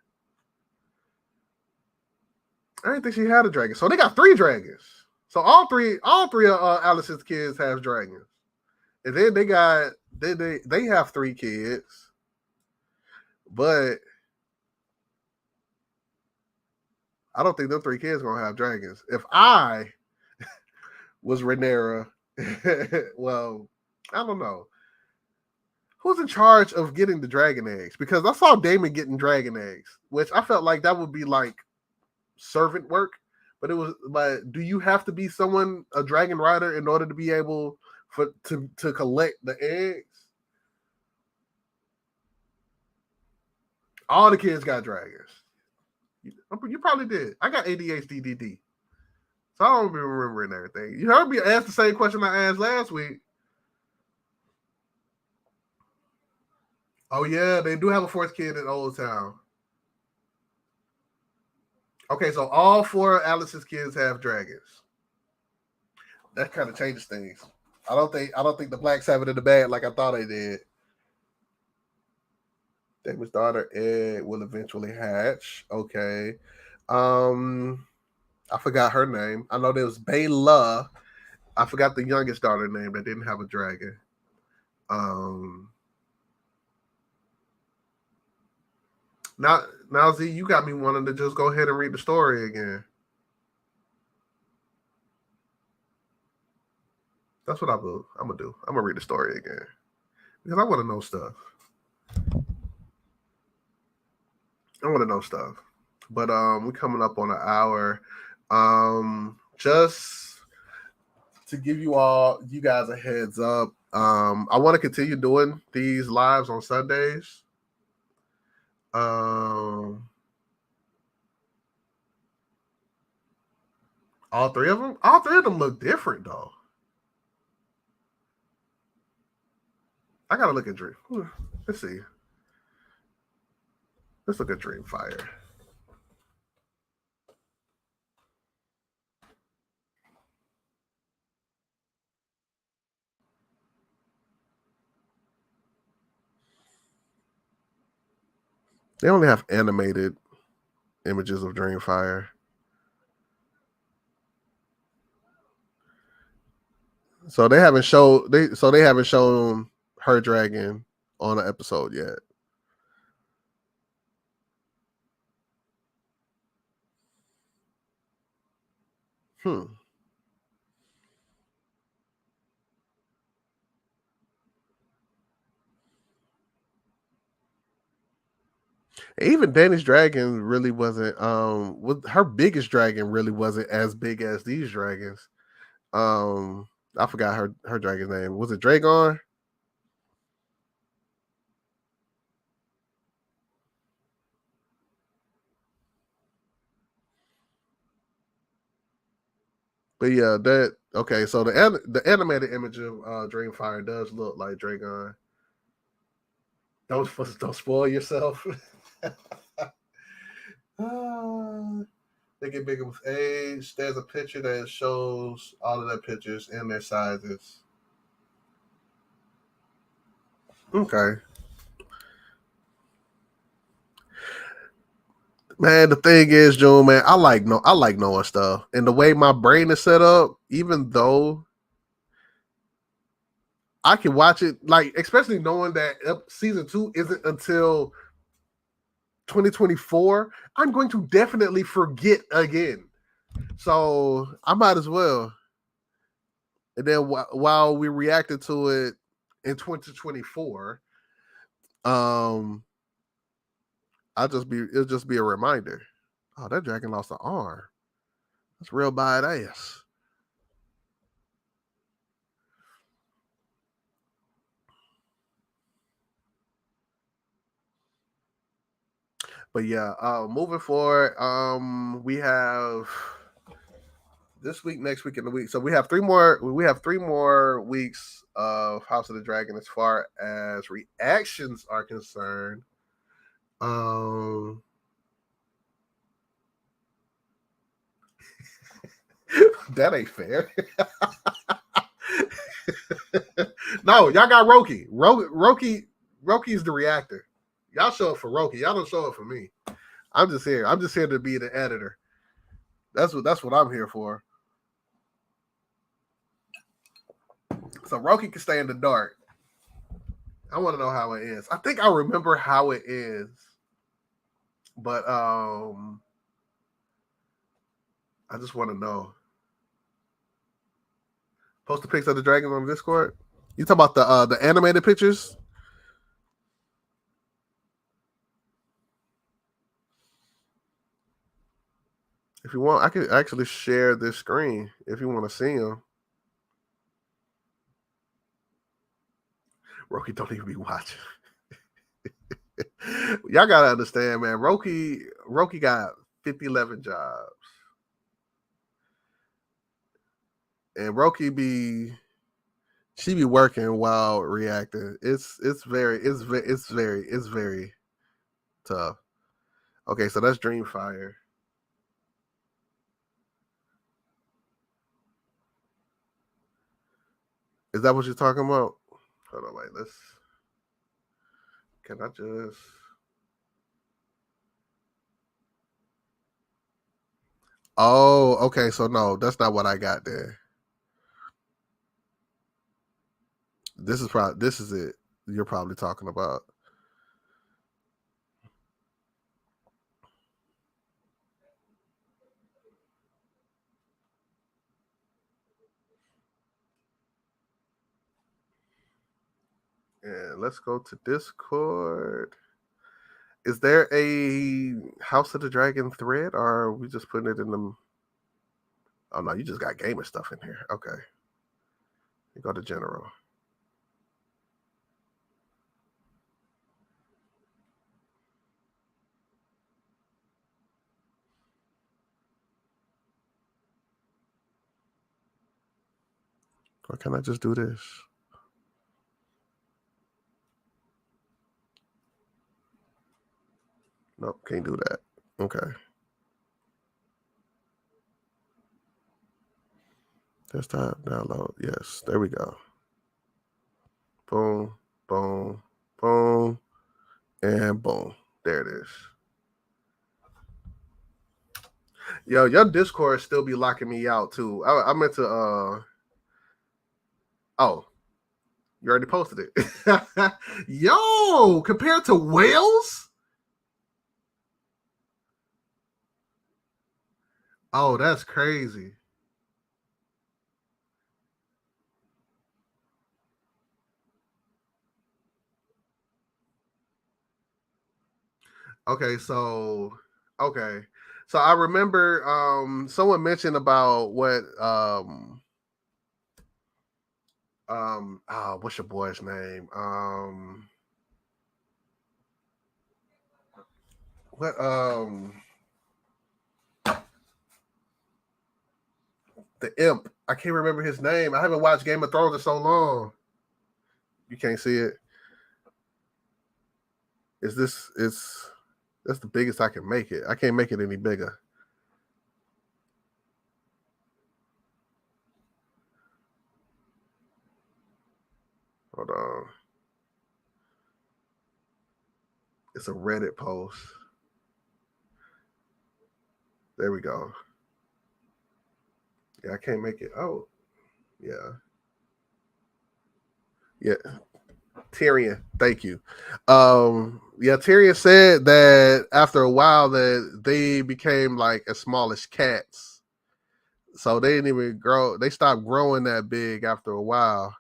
I didn't think she had a dragon. So they got 3 dragons. So all three of Alice's kids have dragons. And then they have 3 kids. But I don't think them 3 kids are gonna have dragons. If I was Rhaenyra, well, I don't know. Who's in charge of getting the dragon eggs? Because I saw Daemon getting dragon eggs, which I felt like that would be like servant work. But it was like, do you have to be a dragon rider, in order to be able to collect the eggs? All the kids got dragons. You probably did. I got ADHD, so I don't be remembering everything. You heard me ask the same question I asked last week. Oh yeah, they do have a 4th kid in Old Town. Okay, so all 4 of Alice's kids have dragons. That kind of changes things. I don't think the blacks have it in the bag like I thought they did. Damon's daughter Ed will eventually hatch. Okay. I forgot her name. I know there was Bayla. I forgot the youngest daughter name that didn't have a dragon. Now Z, you got me wanting to just go ahead and read the story again. That's what I'm gonna do. I'm gonna read the story again because I want to know stuff. I want to know stuff. But we're coming up on an hour. Just to give you guys a heads up. I want to continue doing these lives on Sundays. All 3 of them. All 3 of them look different though. I gotta look at Dream. Let's see. Let's look at Dreamfire. They only have animated images of Dreamfire. So they haven't shown her dragon on an episode yet. Even Danish dragon really wasn't her biggest dragon really wasn't as big as these dragons. I forgot her dragon's name. Was it Dragon? But yeah, that okay. So the animated image of Dreamfire does look like Dragon. Don't spoil yourself. They get bigger with age. There's a picture that shows all of their pictures and their sizes. Okay. Man, the thing is, June, man, I like knowing stuff. And the way my brain is set up, even though I can watch it, like especially knowing that season 2 isn't until 2024, I'm going to definitely forget again. So I might as well. And then while we reacted to it in 2024, um, it'll just be a reminder. Oh, that dragon lost an arm. That's real badass. But yeah, moving forward, we have this week, next week, and the week. So we have three more. We have 3 more weeks of House of the Dragon as far as reactions are concerned. Um, that ain't fair. No, y'all got Roki. Roki's the reactor. Y'all show up for Roki. Y'all don't show up for me. I'm just here. I'm just here to be the editor. That's what I'm here for. So Roki can stay in the dark. I want to know how it is. I think I remember how it is, but I just want to know. Post the pics of the dragons on Discord. You talk about the animated pictures? If you want, I could actually share this screen if you want to see them. Roki don't even be watching. Y'all gotta understand, man. Roki got 50-11 jobs, and she be working while reacting. It's very tough. Okay, so that's Dreamfire. Is that what you're talking about? Hold on, wait. Let's. Can I just? Oh, okay. So no, that's not what I got there. This is it. You're probably talking about. And let's go to Discord. Is there a House of the Dragon thread, or are we just putting it in the? Oh no, you just got gamer stuff in here. Okay, you go to general. Or can I just do this? Nope, can't do that. Okay. Desktop download. Yes, there we go. Boom, boom, boom, and boom. There it is. Yo, your Discord still be locking me out too. I meant to. Oh, you already posted it. Yo, compared to Wales. Oh, that's crazy. Okay, so okay. So I remember someone mentioned about what what's your boy's name? What The imp. I can't remember his name. I haven't watched Game of Thrones in so long. You can't see it. That's the biggest I can make it. I can't make it any bigger. Hold on. It's a Reddit post. There we go. Yeah, I can't make it. Oh, yeah. Yeah. Tyrion, thank you. Yeah, Tyrion said that after a while that they became like as small as cats. So they didn't even grow, they stopped growing that big after a while.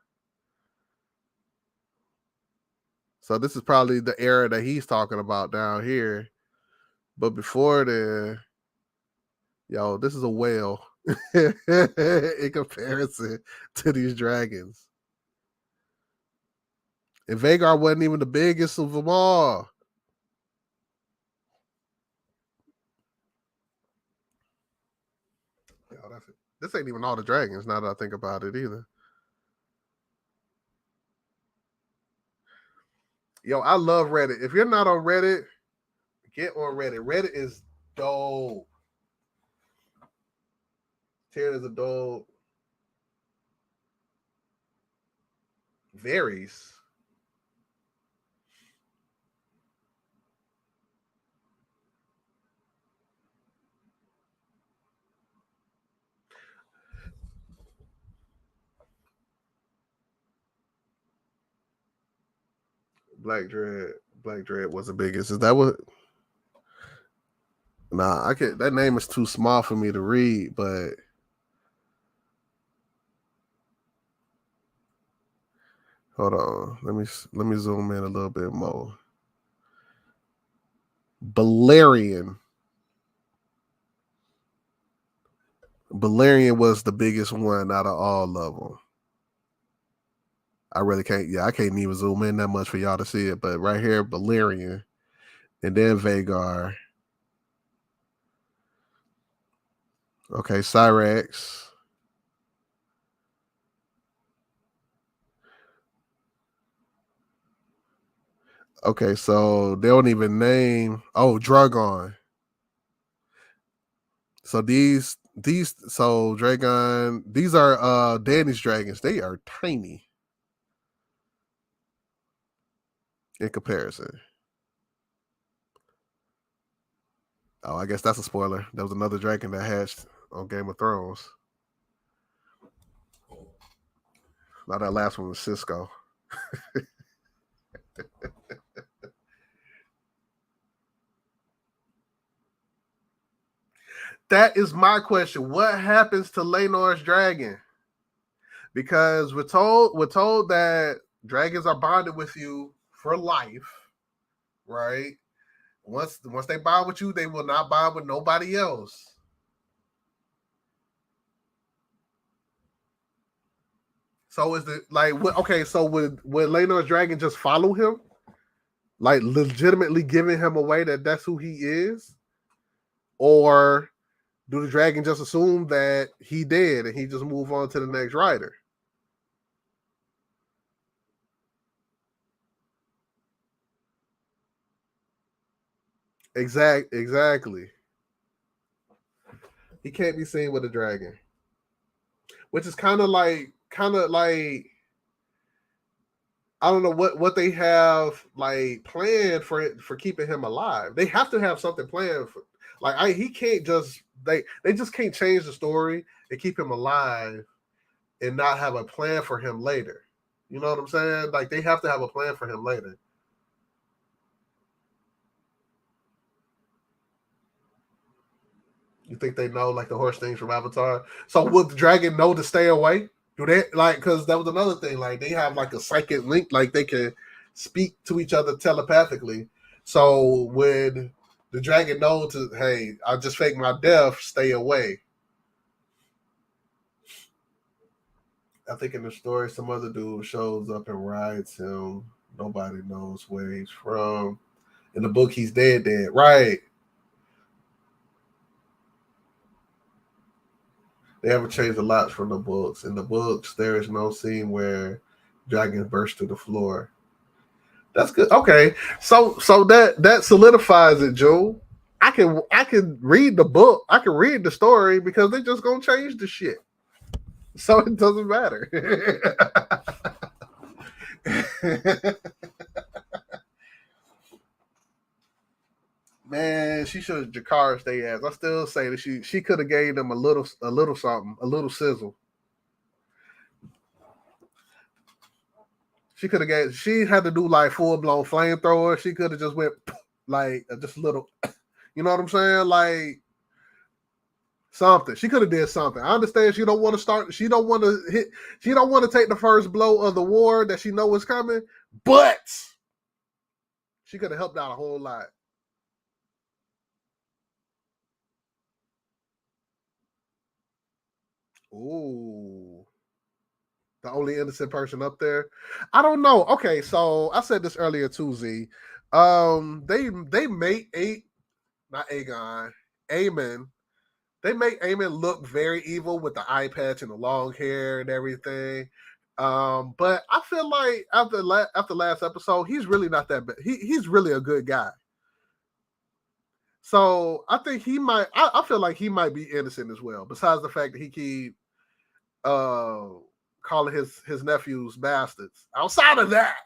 So this is probably the era that he's talking about down here. But before then, yo, this is a whale in comparison to these dragons. And Vhagar wasn't even the biggest of them all. Yo, that's it. This ain't even all the dragons now that I think about it either. Yo, I love Reddit. If you're not on Reddit, get on Reddit. Reddit is dope. Tyrion is a dope. Varies. Black Dread. Black Dread was the biggest. Is that what? Nah, I can't. That name is too small for me to read. But hold on. Let me zoom in a little bit more. Balerion. Balerion was the biggest one out of all of them. I really can't. Yeah, I can't even zoom in that much for y'all to see it. But right here, Balerion, and then Vhagar. Okay, Cyrax. Okay, so they don't even name. Oh, Dragon. So so Dragon, these are Danish dragons. They are tiny in comparison. Oh, I guess that's a spoiler. There was another dragon that hatched on Game of Thrones. Now that last one was Cisco. That is my question. What happens to Laenor's dragon? Because we're told that dragons are bonded with you for life, right? Once they bond with you, they will not bond with nobody else. So is it like okay? So would Laenor's dragon just follow him, like legitimately giving him away that that's who he is, or do the dragon just assume that he dead and he just move on to the next rider? Exactly. He can't be seen with a dragon, which is kind of like I don't know what they have like planned for keeping him alive. They have to have something planned for he can't just they just can't change the story and keep him alive and not have a plan for him later. You know what I'm saying? Like they have to have a plan for him later. You think they know like the horse things from Avatar? So would the dragon know to stay away? Do they like because that was another thing, like they have like a psychic link, like they can speak to each other telepathically. So would the dragon know to hey, I just fake my death, stay away? I think in the story some other dude shows up and rides him. Nobody knows where he's from. In the book he's dead. Right. They haven't changed a lot from the books. In the books, there is no scene where dragons burst through the floor. That's good. Okay, so that solidifies it, Joe. I can read the book. I can read the story because they're just gonna change the shit. So it doesn't matter. Man, she should have Jakara stay ass. I still say that she could have gave them a little something, a little sizzle. She could have gave. She had to do like full blown flamethrower. She could have just went like just a little. You know what I'm saying? Like something. She could have did something. I understand she don't want to start. She don't want to hit. She don't want to take the first blow of the war that she know is coming. But she could have helped out a whole lot. Ooh. The only innocent person up there. I don't know. Okay, so I said this earlier too, Z. They make not Aegon, Aemon. They make Aemon look very evil with the eye patch and the long hair and everything. But I feel like after last episode, he's really not that bad. He's really a good guy. So I think he might. I feel like he might be innocent as well. Besides the fact that he keep calling his nephews bastards. Outside of that,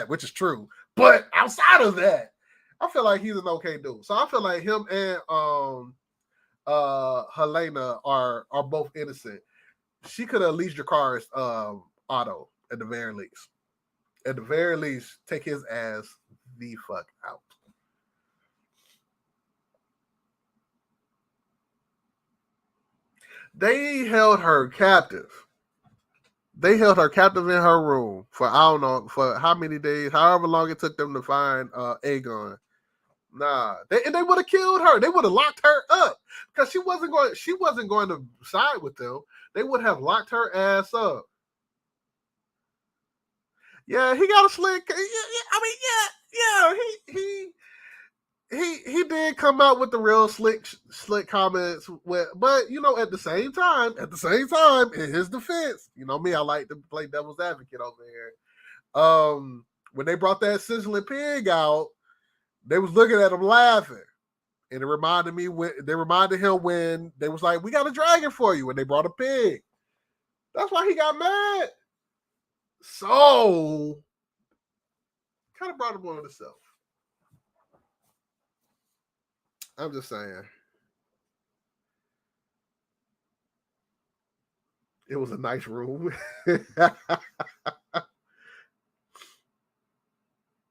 which is true, but outside of that, I feel like he's an okay dude. So I feel like him and Helena are both innocent. She could have at least Jakara's Otto at the very least. At the very least, take his ass the fuck out. They held her captive. They held her captive in her room for I don't know for how many days, however long it took them to find Aegon. Nah, they would have killed her. They would have locked her up because she wasn't going to side with them. They would have locked her ass up. Yeah, he got a slick. Yeah, I mean, he did come out with the real slick comments. But you know, at the same time, in his defense, you know me, I like to play devil's advocate over here. When they brought that sizzling pig out, they was looking at him laughing. And it reminded him when they was like, we got a dragon for you, and they brought a pig. That's why he got mad. So kind of brought him on himself. I'm just saying. It was a nice room.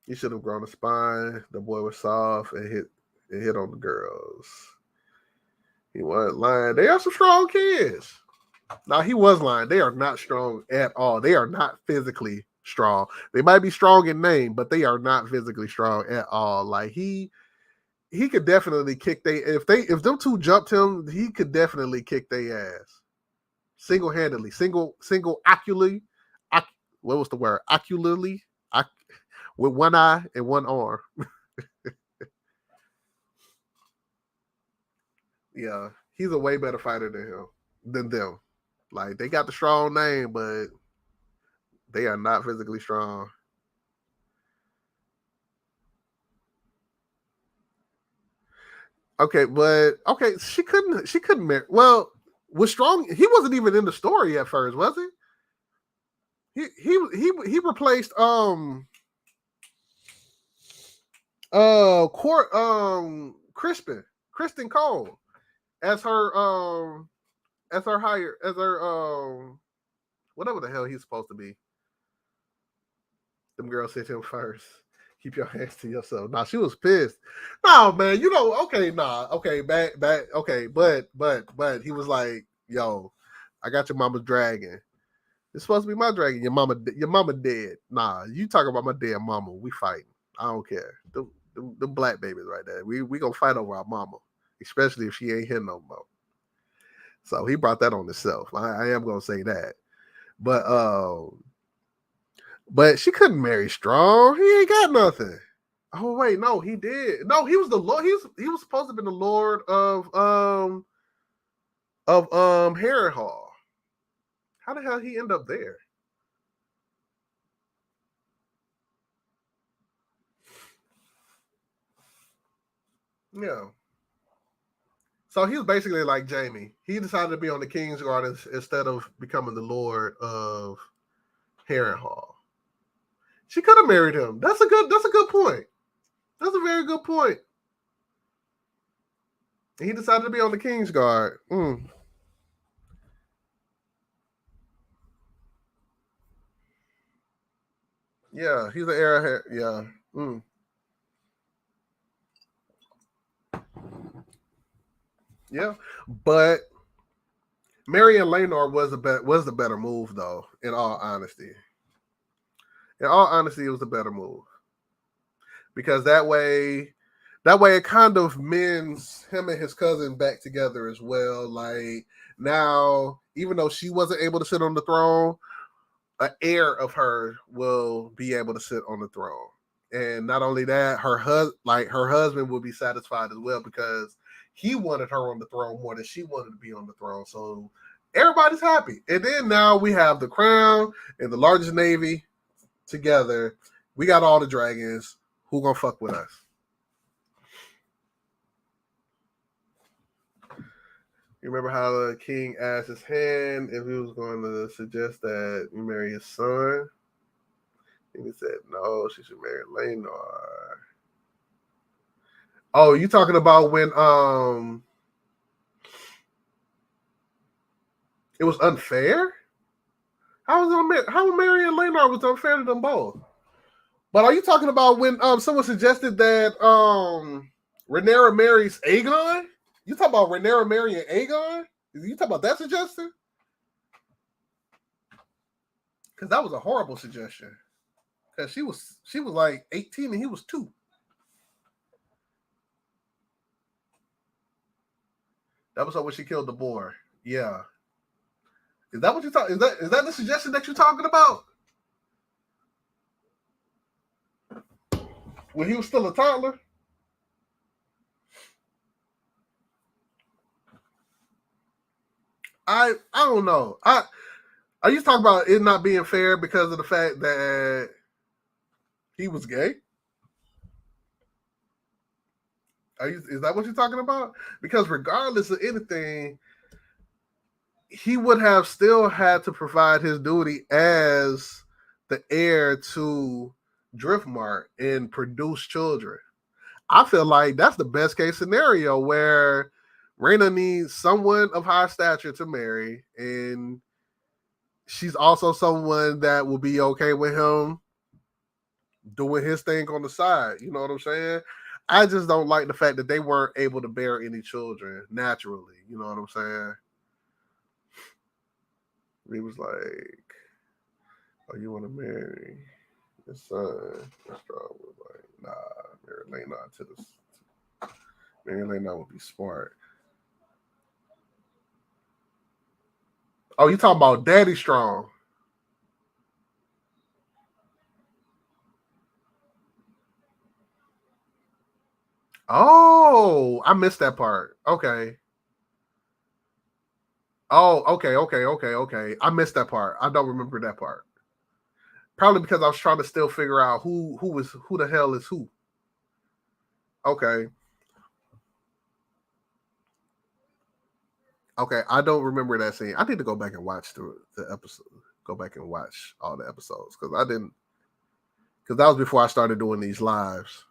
He should have grown a spine. The boy was soft and hit on the girls. He wasn't lying. They are some strong kids. Now he was lying. They are not strong at all. They are not physically strong. They might be strong in name, but they are not physically strong at all. Like he could definitely kick if them two jumped him, he could definitely kick their ass. Single-handedly. Single ocularly. What was the word? Ocularly? With one eye and one arm. Yeah, he's a way better fighter than them. Like they got the strong name, but they are not physically strong. Okay, but she couldn't marry. Well, was strong. He wasn't even in the story at first, was he? He replaced Kristen Cole as her whatever the hell he's supposed to be. Them girls hit him first. Keep your hands to yourself. Nah, she was pissed. No, man, you know, okay, back, okay, but he was like, yo, I got your mama's dragon. It's supposed to be my dragon. Your mama dead. Nah, you talking about my dead mama. We fighting. I don't care. The black babies right there. We gonna fight over our mama, especially if she ain't here no more. So he brought that on himself. I am gonna say that. But she couldn't marry Strong. He ain't got nothing. Oh wait, no, he did. No, he was the Lord. He was supposed to be the Lord of of Harrenhal. How the hell he end up there? Yeah. So he was basically like Jamie. He decided to be on the King's Guard instead of becoming the Lord of Harrenhal. She could have married him. That's a good point. That's a very good point. He decided to be on the King's Guard. Yeah, he's an heir. Yeah. Yeah. But Marion Laynor was the better move, though. In all honesty, it was a better move because that way it kind of mends him and his cousin back together as well. Like now, even though she wasn't able to sit on the throne, an heir of her will be able to sit on the throne. And not only that, her husband will be satisfied as well because he wanted her on the throne more than she wanted to be on the throne. So everybody's happy. And then now we have the crown and the largest navy together. We got all the dragons. Who gonna fuck with us? You remember how the king asked his hand if he was going to suggest that you marry his son? And he said, no, she should marry Laenor. Oh, you talking about when it was unfair? How marrying Laenor was unfair to them both? But are you talking about when someone suggested that Rhaenyra marries Aegon? You talking about Rhaenyra marrying Aegon? You talking about that suggestion? Because that was a horrible suggestion. Because she was like 18 and he was 2. That was when she killed the boar. Yeah. Is that what you're talking? Is that the suggestion that you're talking about? When he was still a toddler? I don't know. Are you talking about it not being fair because of the fact that he was gay? Is that what you're talking about? Because regardless of anything, he would have still had to provide his duty as the heir to Driftmark and produce children. I feel like that's the best case scenario where Rhaena needs someone of high stature to marry, and she's also someone that will be okay with him doing his thing on the side. You know what I'm saying? I just don't like the fact that they weren't able to bear any children naturally. You know what I'm saying? He was like, "Oh, you want to marry your son?" Strong was like, "Nah, Mary Laynor to this. Mary Laynor would be smart." Oh, you talking about Daddy Strong? Oh, I missed that part. Okay. Oh, okay. I missed that part. I don't remember that part. Probably because I was trying to still figure out who the hell is who. Okay. Okay. I don't remember that scene. I need to go back and watch the episode. Go back and watch all the episodes because I didn't. Because that was before I started doing these lives.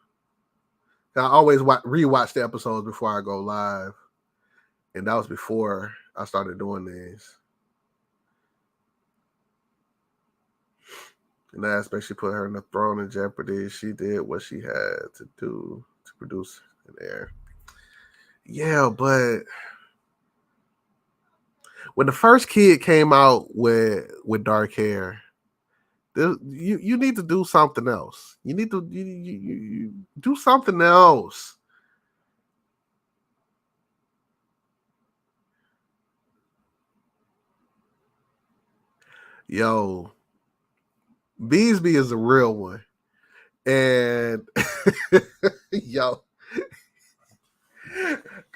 I always rewatch the episodes before I go live, and that was before I started doing these. In that aspect, she put her in the throne in jeopardy. She did what she had to do to produce an heir. Yeah, but when the first kid came out with dark hair, you need to do something else. You need to you do something else. Yo, Beesby is a real one, and yo,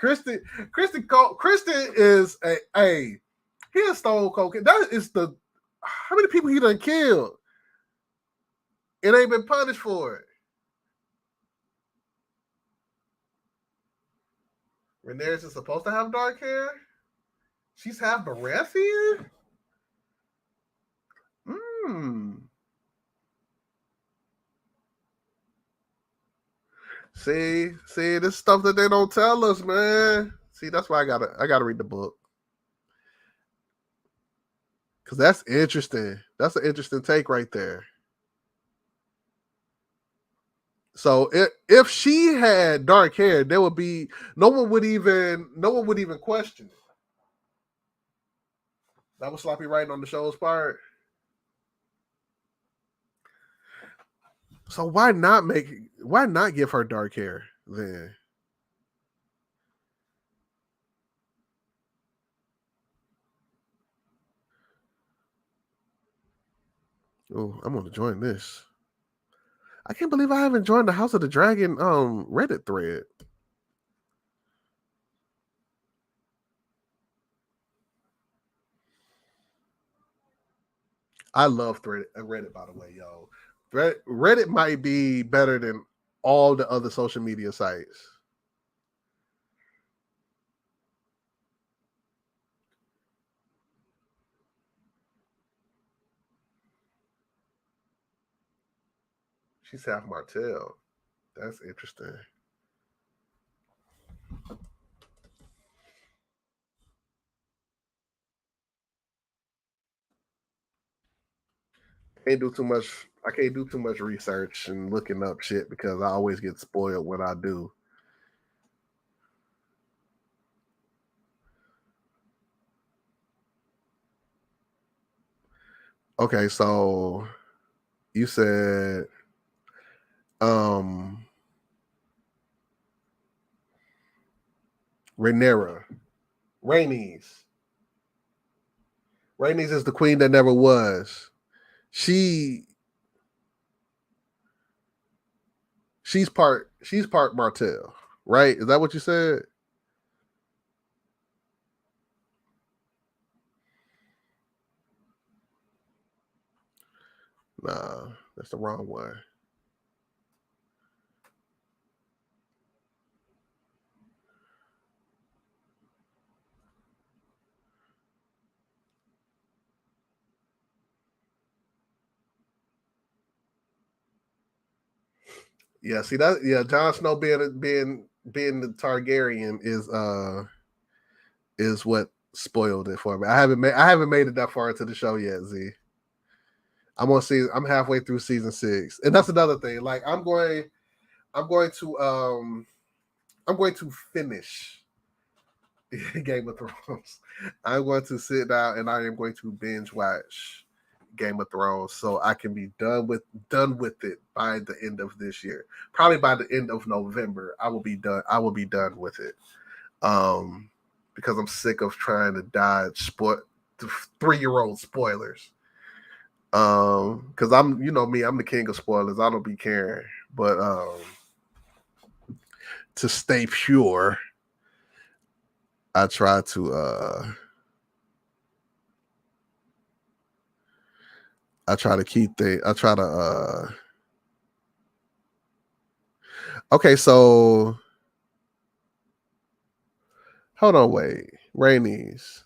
Kristen is a he a stone cold. That is the how many people he done killed. It ain't been punished for it. Rhaenyra is supposed to have dark hair. She's half Baratheon. See, this stuff that they don't tell us, man. See, that's why I gotta read the book. Cause that's interesting. That's an interesting take right there. So if she had dark hair, there would be no one would even question it. That was sloppy writing on the show's part. So why not give her dark hair then? Oh, I'm gonna join this. I can't believe I haven't joined the House of the Dragon Reddit thread. I love Reddit, by the way, yo. Reddit might be better than all the other social media sites. She's half Martell. That's interesting. Can't do too much. I can't do too much research and looking up shit because I always get spoiled when I do. Okay, so you said um Rhaenyra. Rhaenys. Rhaenys is the queen that never was. She she's part Martell, right? Is that what you said? Nah, that's the wrong one. Yeah, see that. Yeah, Jon Snow being the Targaryen is what spoiled it for me. I haven't made it that far into the show yet. Z. I'm halfway through season 6, and that's another thing. Like I'm going to finish Game of Thrones. I'm going to sit down and I am going to binge watch Game of Thrones so I can be done with it by the end of this year. Probably by the end of November, I will be done. I will be done with it. Because I'm sick of trying to dodge 3-year-old spoilers. Because I'm, you know me, I'm the king of spoilers. I don't be caring, but to stay pure, I try to I try to okay, so hold on, wait. Rhaenys.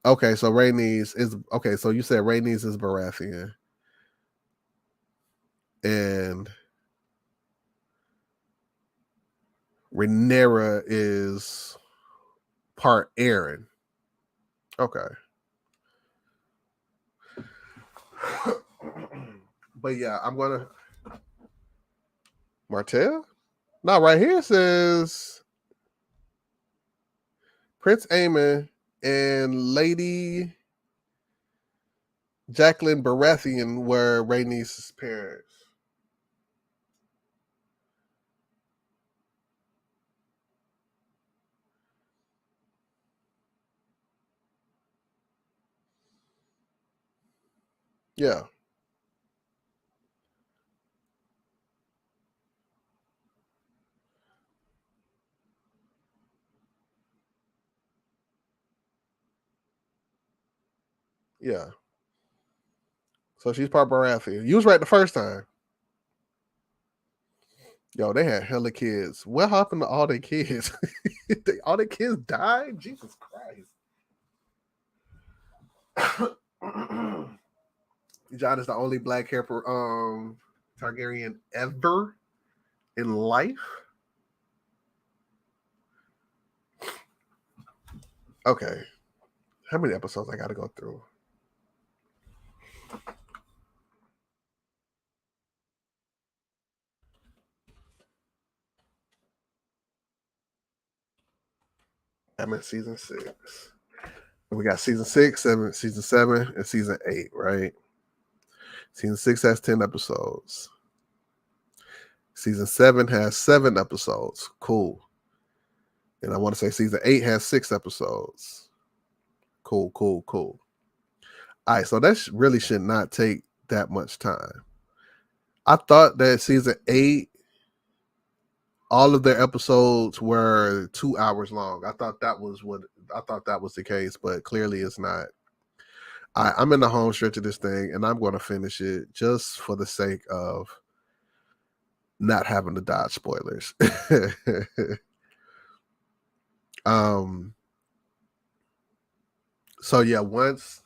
Okay, so Rhaenys is okay, so you said Rhaenys is Baratheon. And Rhaenyra is part Aaron. Okay. But yeah, I'm gonna Martell? No, right here it says Prince Aemon and Lady Jacqueline Baratheon were Rhaenys' parents. Yeah. Yeah. So she's part Baratheon. You was right the first time. Yo, they had hella kids. What happened to all their kids? All their kids died? Jesus Christ. Jon is the only black hair Targaryen ever in life. Okay. How many episodes I gotta go through? I'm in season 6. We got season 6, season 7, and season 8, right? Season 6 has 10 episodes. Season 7 has 7 episodes. Cool. And I want to say season 8 has 6 episodes. Cool. All right, so that really should not take that much time. I thought that season 8, all of their episodes were 2 hours long. I thought that was the case, but clearly it's not. I'm in the home stretch of this thing, and I'm going to finish it just for the sake of not having to dodge spoilers. So yeah, once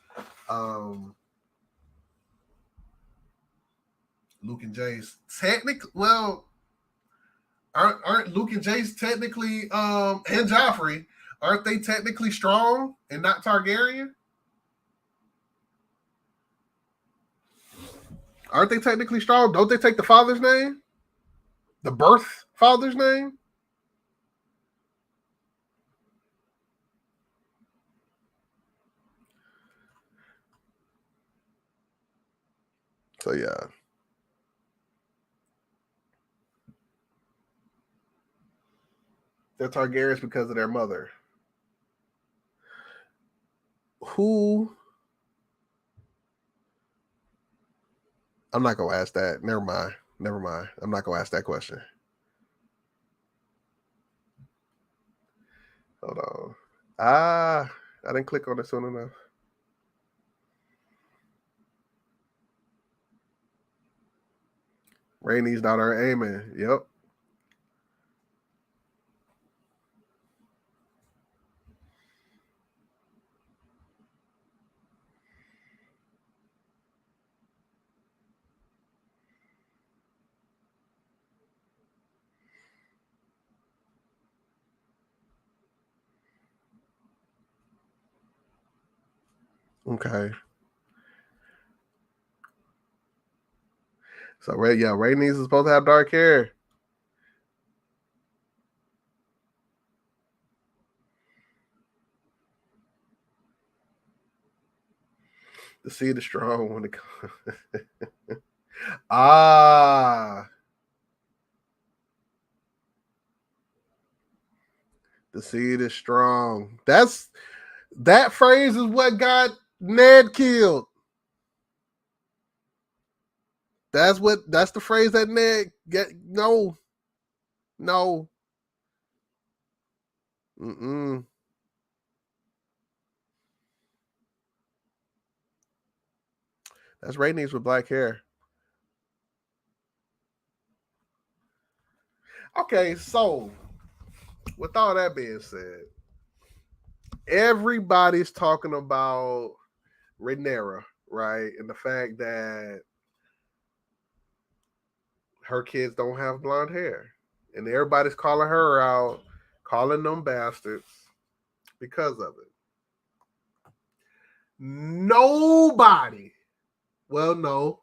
Luke and Jace technically, well, aren't Luke and Jace technically and Joffrey, aren't they technically strong and not Targaryen? Aren't they technically strong? Don't they take the father's name? The birth father's name? So yeah. They're Targaryens because of their mother. Who? I'm not gonna ask that. Never mind. I'm not gonna ask that question. Hold on. I didn't click on it soon enough. Rhaenys daughter Aemon. Yep. Okay. So Rhaenys is supposed to have dark hair. The seed is strong when it comes. The seed is strong. That phrase is what got Ned killed. That's the phrase that Ned get. No. Mm-mm. That's Rhaenys with black hair. Okay, so with all that being said, everybody's talking about Rhaenyra, right? And the fact that her kids don't have blonde hair. And everybody's calling her out, calling them bastards because of it. Nobody. Well, no.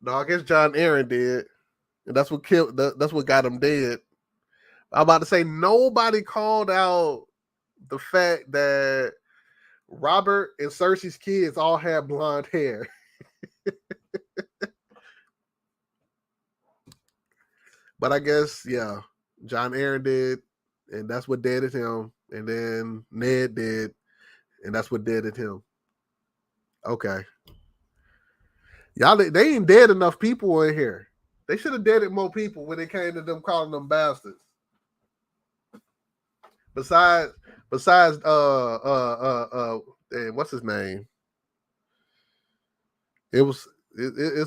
No, I guess John Aaron did. And that's what got him dead. I'm about to say nobody called out the fact that Robert and Cersei's kids all had blonde hair. But I guess, yeah, John Aaron did, and that's what deaded him. And then Ned did, and that's what deaded him. Okay. Y'all, they ain't dead enough people in here. They should have deaded more people when it came to them calling them bastards. Besides Besides, what's his name? It's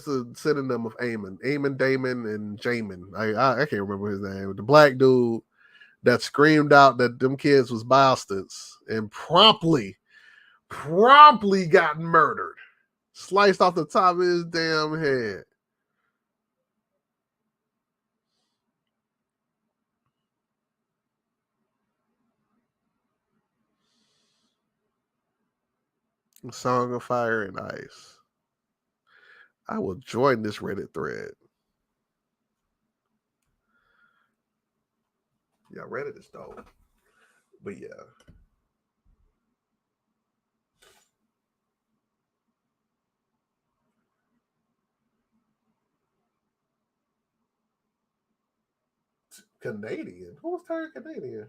a synonym of Eamon, Damon, and Jamin. I can't remember his name. The black dude that screamed out that them kids was bastards and promptly got murdered, sliced off the top of his damn head. Song of Fire and Ice. I will join this Reddit thread. Yeah, Reddit is dope. But yeah. Canadian? Who was turned Canadian?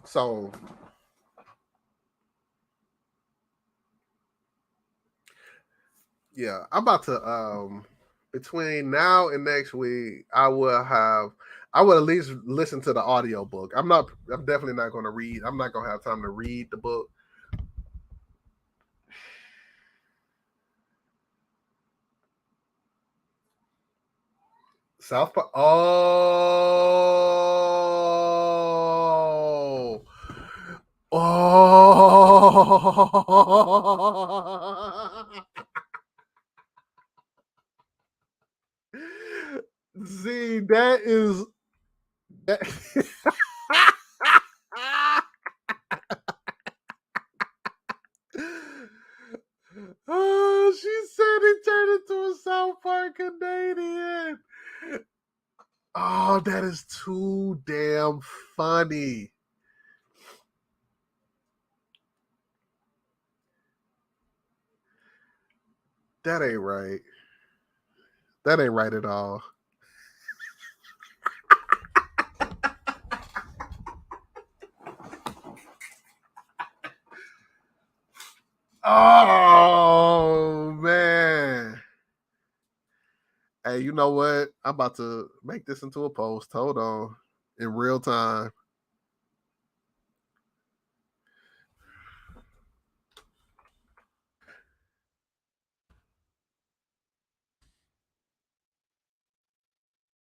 So yeah, I'm about to between now and next week, I will at least listen to the audio book. I'm definitely not gonna read. I'm not gonna have time to read the book. South Park. Oh. Oh. See, that is that. Oh, she said he turned into a South Park Canadian. Oh, that is too damn funny. That ain't right. That ain't right at all. Oh man. Hey, you know what? I'm about to make this into a post. Hold on. In real time.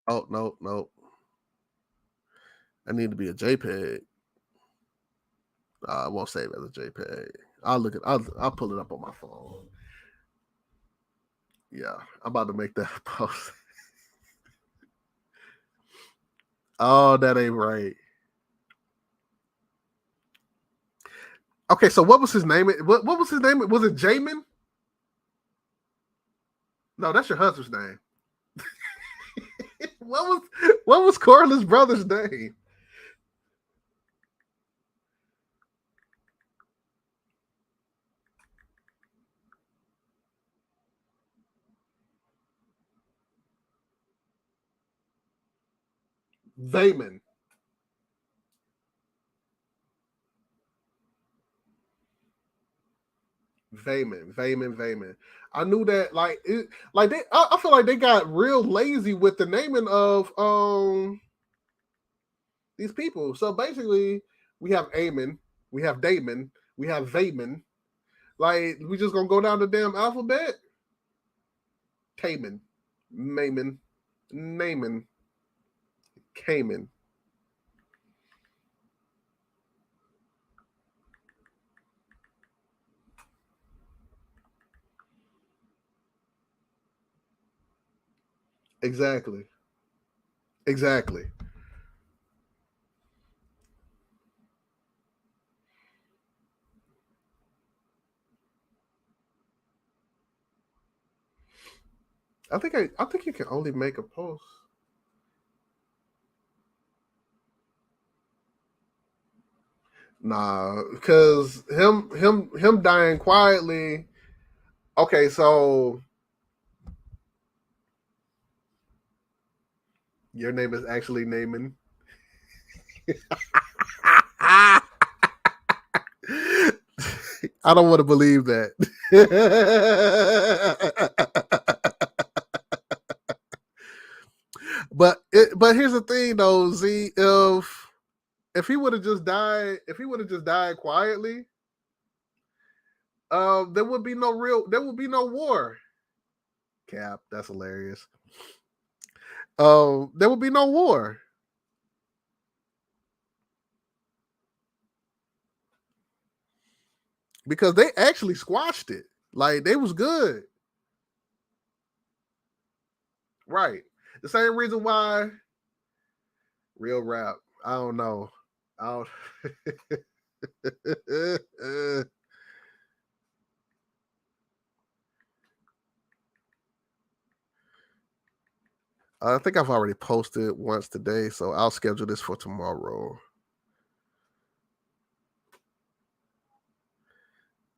Oh, no. I need to be a JPEG. I won't save as a JPEG. I'll pull it up on my phone. Yeah, I'm about to make that post. Oh, that ain't right. Okay, so what was his name? What was his name? Was it Jamin? No, that's your husband's name. What was Corliss' brother's name? Vayman. Vayman. I knew that. I feel like they got real lazy with the naming of these people. So basically, we have Eamon, we have Damon, we have Vayman. Like we just gonna go down the damn alphabet. Cayman, Mayman, Naaman, Cayman. Exactly. Exactly. I think you can only make a post. Nah, because him dying quietly. Okay, so your name is actually Naaman. I don't want to believe that. but But here's the thing, though, Z. If he would have just died quietly, there would be no war. Cap, that's hilarious. There would be no war. Because they actually squashed it. Like, they was good. Right. The same reason why real rap. I don't know. I don't I think I've already posted once today, so I'll schedule this for tomorrow.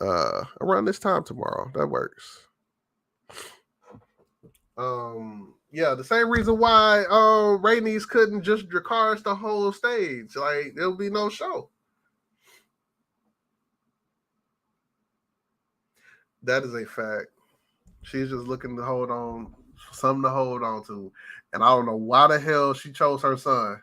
Around this time tomorrow. That works. Yeah, the same reason why Rainey's couldn't just Dracarys the whole stage. Like, there'll be no show. That is a fact. She's just looking to hold on, something to hold on to. And I don't know why the hell she chose her son.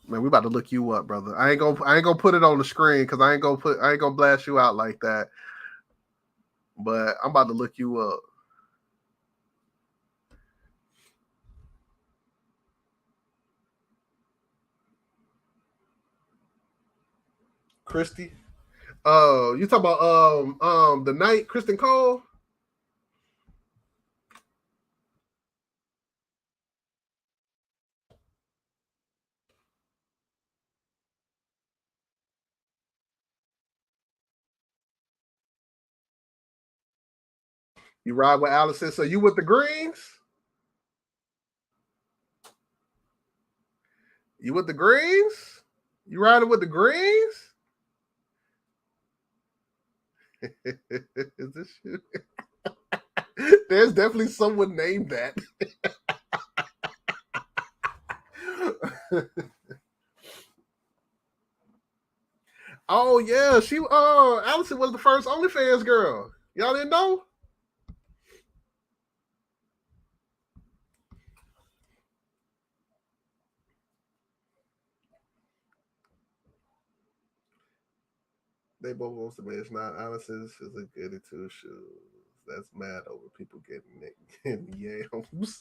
Man, we about to look you up, brother. I ain't gonna put it on the screen because I ain't gonna blast you out like that. But I'm about to look you up. Christy. You talking about the night Kristen Cole? You ride with Allison. So you with the Greens? You with the Greens? You riding with the Greens? Is this you? There's definitely someone named that. Oh yeah, Allison was the first OnlyFans girl. Y'all didn't know? They both want to match. Not Allison's is a goody two shoes. That's mad over people getting yams.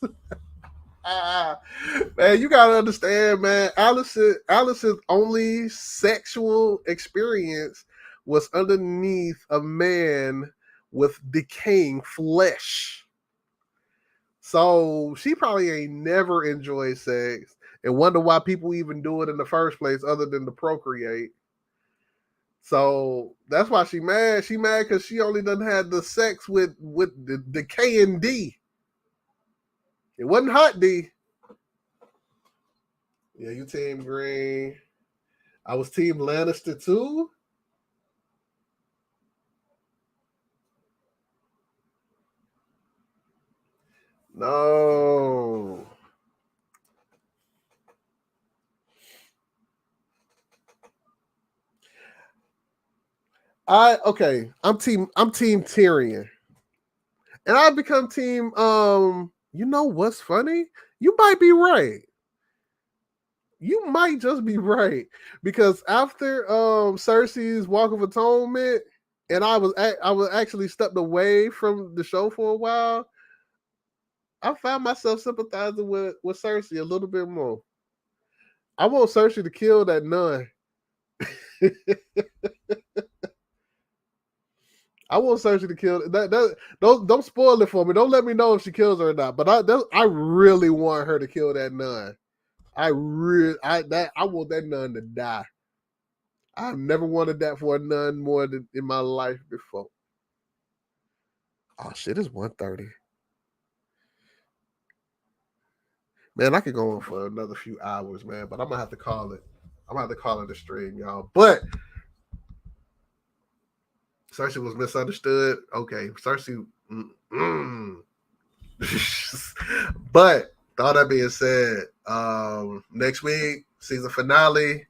Man, you gotta understand, man. Allison's only sexual experience was underneath a man with decaying flesh. So she probably ain't never enjoyed sex and wonder why people even do it in the first place, other than to procreate. So that's why she mad. She mad because she only done had the sex with the decaying D. It wasn't hot D. Yeah, you team Green. I was team Lannister too. No. I'm team Tyrion. And I become team you know what's funny? You might be right. You might just be right. Because after Cersei's Walk of Atonement, and I was actually stepped away from the show for a while, I found myself sympathizing with Cersei a little bit more. I want Cersei to kill that nun. I want Cersei to kill that. Don't spoil it for me. Don't let me know if she kills her or not. But I really want her to kill that nun. I want that nun to die. I've never wanted that for a nun more than in my life before. Oh shit, it's 1:30. Man, I could go on for another few hours, man, but I'm gonna have to call it. I'm gonna have to call it a stream, y'all. But Cersei was misunderstood. Okay, Cersei. But all that being said, next week season finale.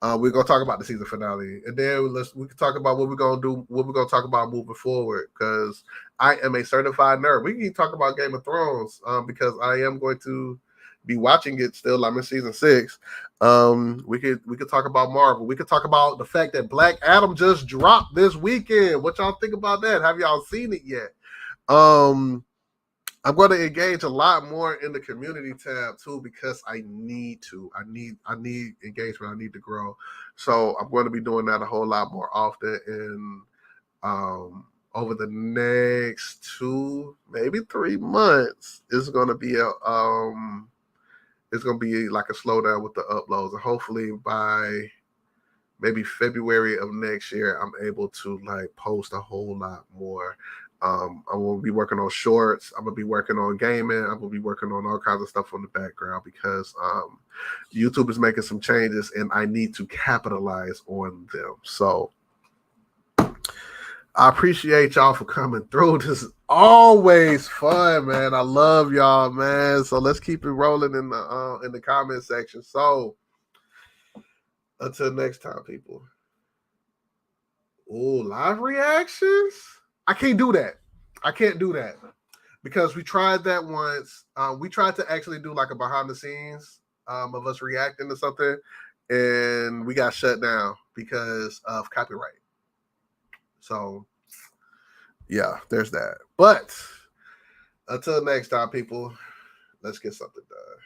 We're gonna talk about the season finale, and then we can talk about what we're gonna do, what we're gonna talk about moving forward. Because I am a certified nerd. We can talk about Game of Thrones because I am going to be watching it still. I'm in season 6. We could talk about Marvel. We could talk about the fact that Black Adam just dropped this weekend. What y'all think about that? Have y'all seen it yet? I'm going to engage a lot more in the community tab too because I need to. I need engagement. I need to grow. So I'm going to be doing that a whole lot more often. And over the next 2, maybe 3 months, it's going to be it's going to be like a slowdown with the uploads. And hopefully by maybe February of next year, I'm able to like post a whole lot more. I'm gonna be working on shorts. I'm gonna be working on gaming. I'm gonna be working on all kinds of stuff on the background because YouTube is making some changes and I need to capitalize on them. So I appreciate y'all for coming through. This is always fun, man. I love y'all, man. So let's keep it rolling in the comment section. So until next time, people. Oh, live reactions? I can't do that. I can't do that because we tried that once. We tried to actually do like a behind the scenes of us reacting to something, and we got shut down because of copyright. So, yeah, there's that. But until next time, people, let's get something done.